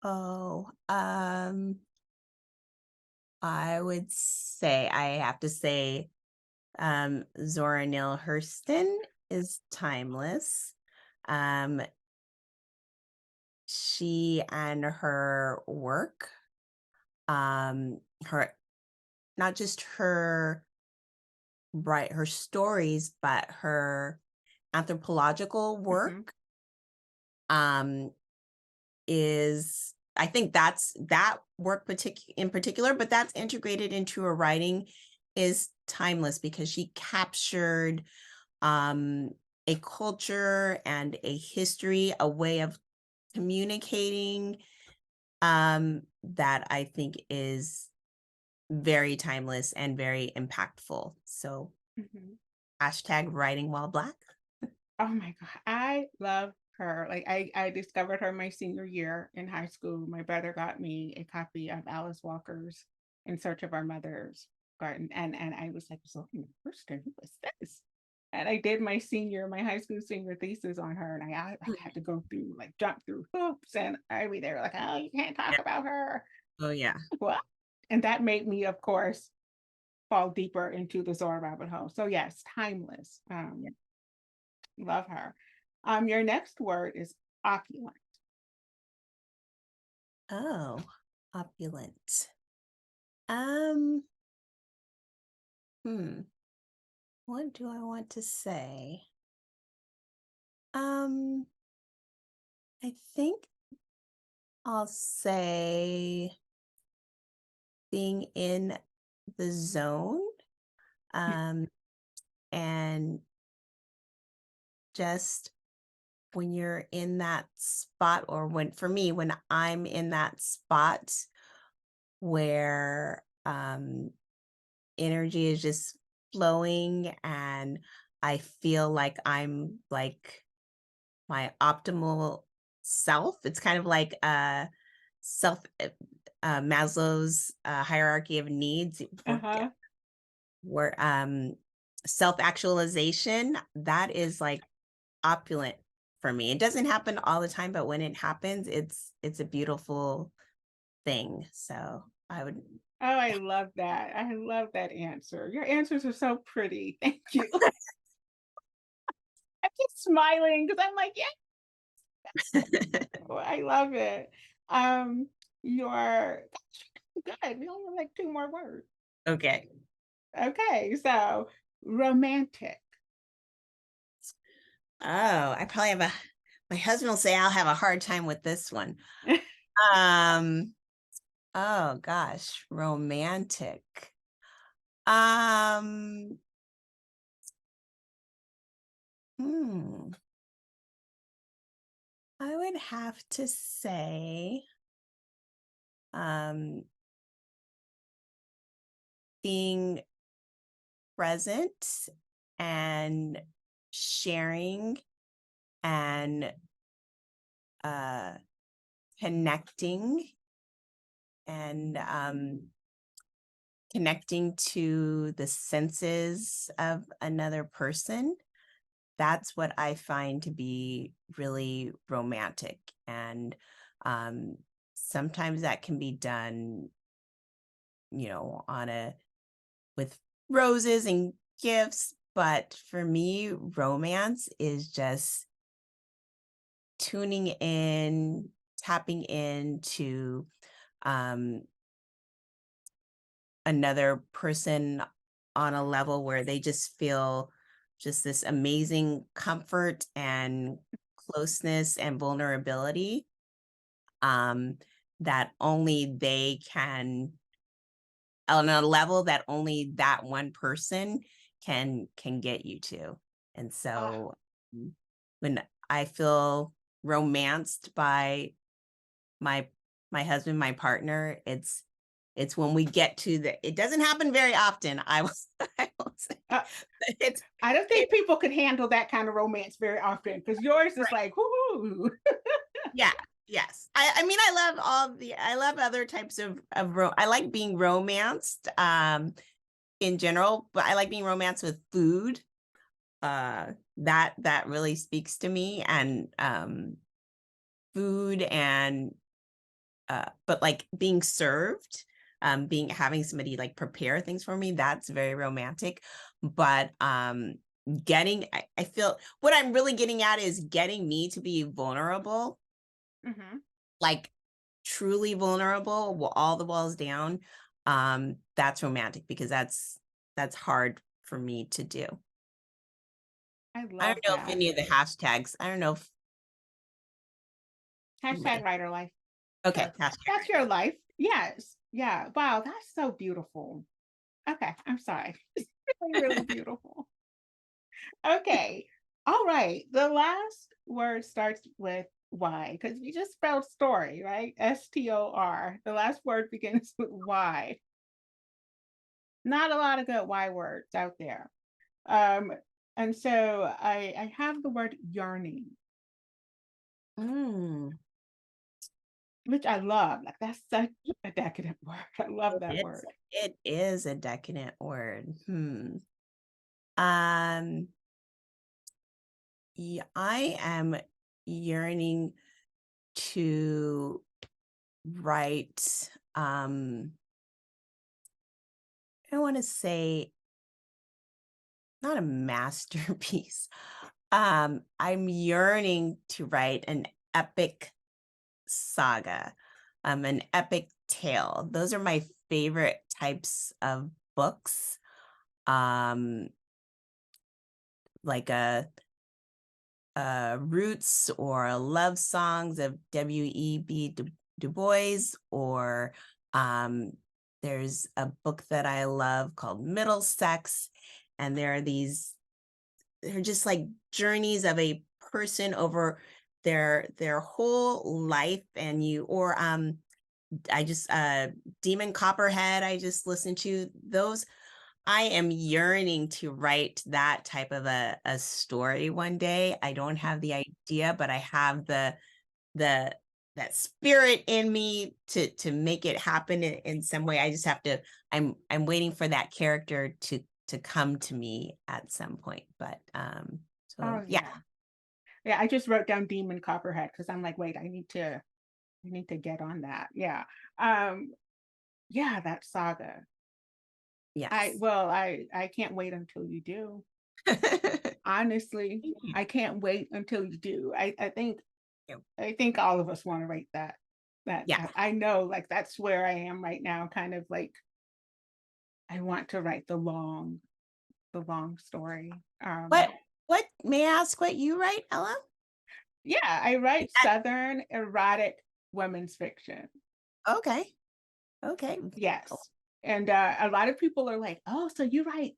Oh, I would say I have to say Zora Neale Hurston is timeless. She and her work, her not just her stories, but her anthropological work is, I think that's that work in particular, but that's integrated into her writing, is timeless because she captured a culture and a history, a way of communicating that I think is very timeless and very impactful. So hashtag writing while Black. Oh my God. I love her. Like I discovered her my senior year in high school. My brother got me a copy of Alice Walker's In Search of Our Mother's Garden. And I was like, so Hurston, who was this? And I did my high school senior thesis on her. And I had to go through, like jump through hoops. And they were like, oh, you can't talk about her. Oh yeah. What? And that made me, of course, fall deeper into the Zora rabbit hole. So yes, timeless. Love her. Your next word is opulent. Oh, opulent. What do I want to say? Um, I think I'll say being in the zone, um, and just when you're in that spot, or for me, when I'm in that spot where energy is just flowing and I feel like I'm like my optimal self. It's kind of like self Maslow's hierarchy of needs, Uh-huh. where self-actualization, that is like opulent for me. It doesn't happen all the time, but when it happens, it's a beautiful thing. So I would. Oh, I love that. I love that answer. Your answers are so pretty. Thank you. I'm just smiling because I'm like, yeah, I love it. Um, you're good. We only have like two more words. Okay. Okay, so romantic. Oh, I probably have my husband will say I'll have a hard time with this one. Oh gosh, romantic. Um, hmm, I would have to say, um, being present and sharing and uh connecting and connecting to the senses of another person. That's what I find to be really romantic. And um, sometimes that can be done, with roses and gifts. But for me, romance is just tuning in, tapping into um, another person on a level where they just feel just this amazing comfort and closeness and vulnerability, um, that only they can, on a level that only that one person can get you to. And Ah, so when I feel romanced by my husband, my partner, it's when we get to it doesn't happen very often. I will say, uh, but it's I don't it think people could handle that kind of romance very often because yours is right. like, whoo. Yeah. Yes. I mean, I love other types I like being romanced in general, but I like being romanced with food. That really speaks to me, and food and but like being served, being having somebody like prepare things for me, that's very romantic. But I feel what I'm really getting at is getting me to be vulnerable, Hmm. like truly vulnerable, all the walls down. That's romantic because that's hard for me to do. I I love don't know if that. any of the hashtags, I don't know if you Hashtag might. writer life. Okay, Sure. hashtag That's writer. your life. Yes. Yeah. Wow. That's so beautiful. Okay. I'm sorry. It's really, really beautiful. Okay. All right. The last word starts with Y because we just spelled story, right? STOR. The last word begins with Y. Not a lot of good Y words out there. Um, and so I have the word yearning, Mm, which I love. Like that's such a decadent word. I love that it is. word. It is a decadent word. Um, yeah, I am yearning to write. I want to say not a masterpiece. I'm yearning to write an epic saga, an epic tale. Those are my favorite types of books. Um, like Roots or Love Songs of W.E.B. Du Bois, or there's a book that I love called Middlesex, and they're just like journeys of a person over their whole life. And I just Demon Copperhead, I just listened to those. I am yearning to write that type of a story one day. I don't have the idea, but I have that spirit in me to make it happen in some way. I just have to, I'm waiting for that character to come to me at some point. But Oh yeah. I just wrote down Demon Copperhead because I'm like, wait, I need to get on that. Yeah. Yeah, that saga. Yes. I can't wait until you do. Honestly, I can't wait until you do. I think all of us want to write that. Yeah. I know, like, that's where I am right now, kind of like I want to write the long story. What may I ask what you write, Ella? Yeah, I write Southern erotic women's fiction. Okay. Yes. And a lot of people are like, oh, so you write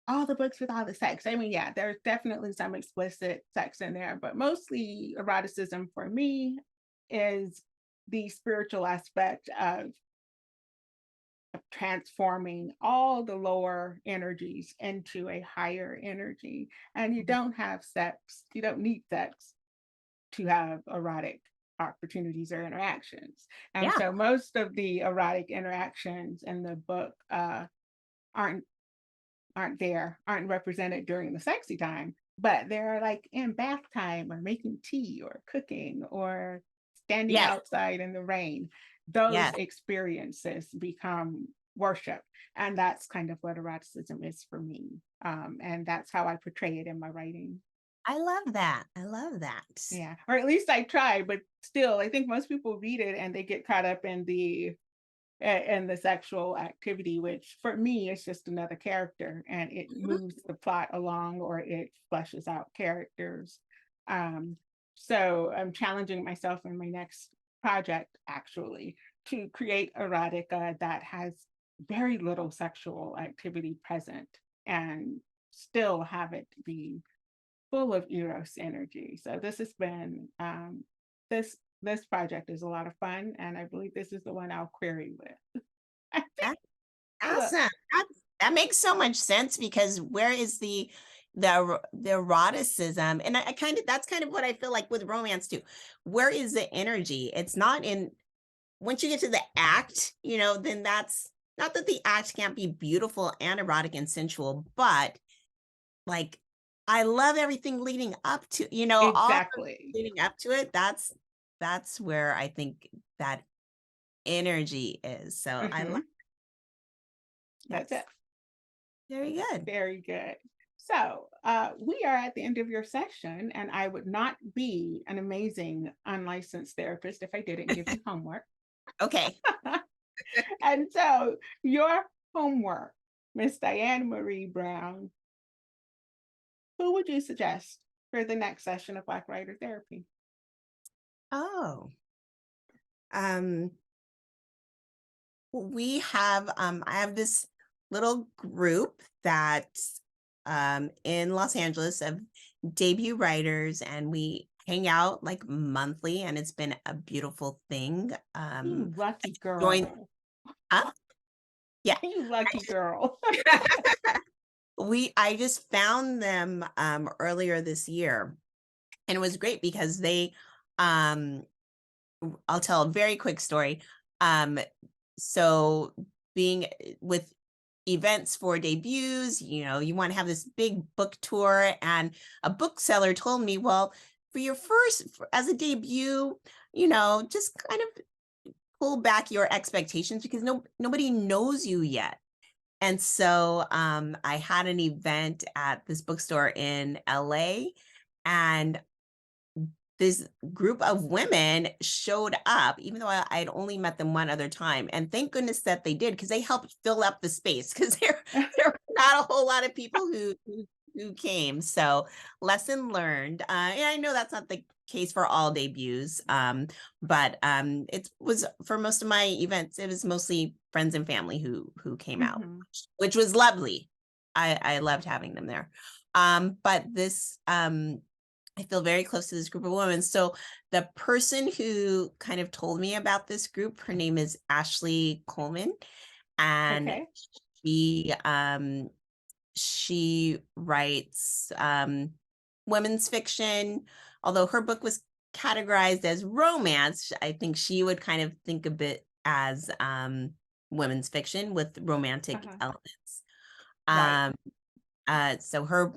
all the books with all the sex. I mean, yeah, there's definitely some explicit sex in there, but mostly eroticism for me is the spiritual aspect of transforming all the lower energies into a higher energy. And you don't have sex, you don't need sex to have erotic opportunities or interactions. And so most of the erotic interactions in the book aren't represented during the sexy time, but they're like in bath time or making tea or cooking or standing outside in the rain. Those experiences become worship. And that's kind of what eroticism is for me. And that's how I portray it in my writing. I love that. Yeah, or at least I try, but still, I think most people read it and they get caught up in the sexual activity, which for me is just another character, and it moves the plot along or it fleshes out characters. So I'm challenging myself in my next project actually to create erotica that has very little sexual activity present and still have it be full of eros energy. So this has been this project is a lot of fun, and I believe this is the one I'll query with. That's awesome. That makes so much sense, because where is the eroticism? And I kind of, that's kind of what I feel like with romance too. Where is the energy? It's not in, once you get to the act, then that's not that the act can't be beautiful and erotic and sensual, but like, I love everything leading up to, Exactly. leading up to it. That's where I think that energy is. So I love that's it. Very good. Very good. So we are at the end of your session, and I would not be an amazing unlicensed therapist if I didn't give you homework. Okay. And so your homework, Miss Diane Marie Brown, who would you suggest for the next session of Black Writer Therapy? We have I have this little group that in Los Angeles of debut writers, and we hang out like monthly, and it's been a beautiful thing. You lucky girl. Yeah. You lucky girl. I just found them earlier this year, and it was great because they I'll tell a very quick story. So being with events for debuts, you want to have this big book tour, and a bookseller told me, well, for your as a debut, just kind of pull back your expectations, because nobody knows you yet. And so I had an event at this bookstore in LA, and this group of women showed up, even though I had only met them one other time. And thank goodness that they did, because they helped fill up the space, because there were not a whole lot of people who who came. So lesson learned. And I know that's not the case for all debuts, but it was for most of my events. It was mostly friends and family who came out, which was lovely. I loved having them there. But this, I feel very close to this group of women. So the person who kind of told me about this group, her name is Ashley Coleman, and she writes women's fiction. Although her book was categorized as romance, I think she would kind of think of it as women's fiction with romantic elements. So her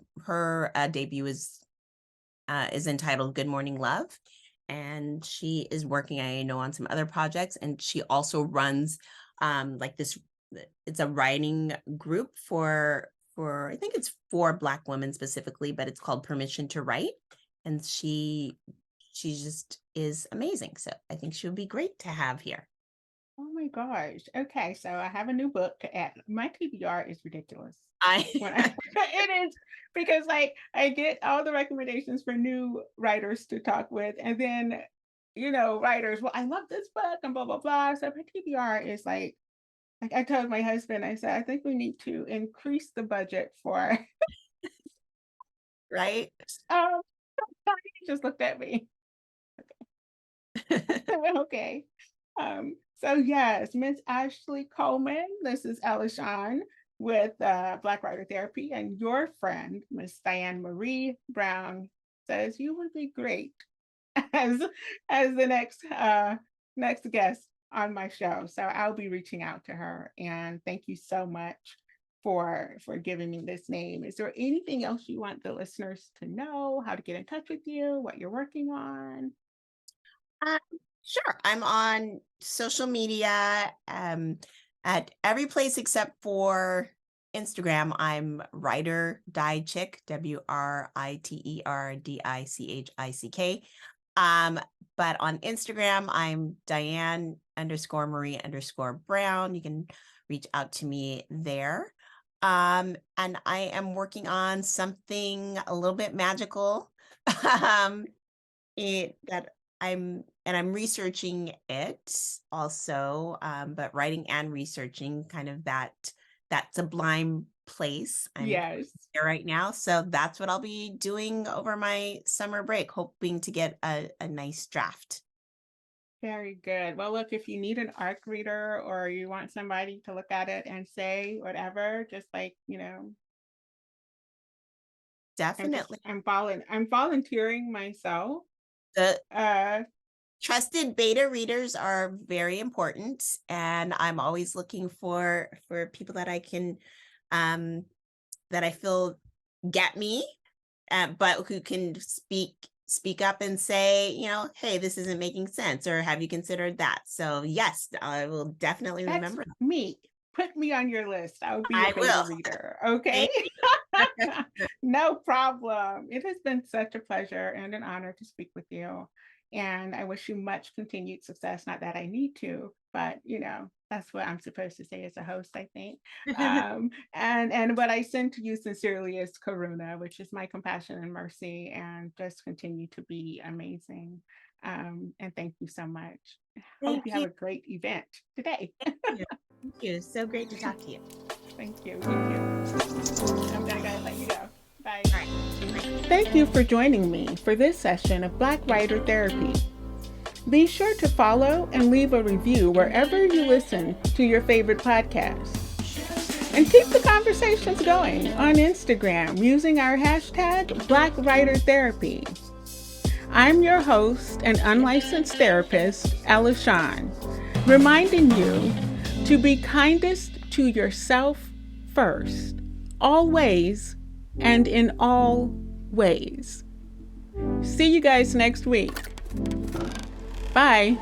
debut is entitled Good Morning Love, and she is working, I know, on some other projects, and she also runs like this, it's a writing group for I think it's for Black women specifically, but it's called Permission to Write, and she just is amazing. So I think she would be great to have here. Oh my gosh. Okay, so I have a new book to add. My TBR is ridiculous. It is, because like I get all the recommendations for new writers to talk with, and then writers, well, I love this book and blah blah blah. So my TBR is like I told my husband, I said, I think we need to increase the budget for right. He just looked at me. Okay. So yes, Miss Ashley Coleman, this is Ella Shawn with Black Writer Therapy, and your friend, Miss Diane Marie Brown, says you would be great as the next guest on my show. So I'll be reaching out to her, and thank you so much for giving me this name. Is there anything else you want the listeners to know? How to get in touch with you? What you're working on? Sure. I'm on social media at every place except for Instagram. I'm Writer Die Chick, WRITERDICHICK. But on Instagram, I'm Diane_Marie_Brown. You can reach out to me there. And I am working on something a little bit magical. I'm researching it also, but writing and researching kind of that sublime place. I'm there right now. So that's what I'll be doing over my summer break, hoping to get a nice draft. Very good. Well, look, if you need an ARC reader or you want somebody to look at it and say whatever, just like, definitely. I'm volunteering myself. The trusted beta readers are very important, and I'm always looking for people that I can that I feel get me, but who can speak up and say, hey, this isn't making sense, or have you considered that? So yes, I will definitely remember me. Put me on your list. I'll be a beta reader. Okay. No problem. It has been such a pleasure and an honor to speak with you. And I wish you much continued success. Not that I need to, but that's what I'm supposed to say as a host, I think. And what I send to you sincerely is karuna, which is my compassion and mercy, and just continue to be amazing. And thank you so much. Hope you have a great event today. Thank you. So great to talk to you. Thank you. I'm gonna let you go. Bye. All right. Thank you for joining me for this session of Black Writer Therapy. Be sure to follow and leave a review wherever you listen to your favorite podcast. And keep the conversations going on Instagram using our hashtag Black Writer Therapy. I'm your host and unlicensed therapist, Ella Shawn, reminding you to be kindest to yourself first, always and in all ways. See you guys next week. Bye.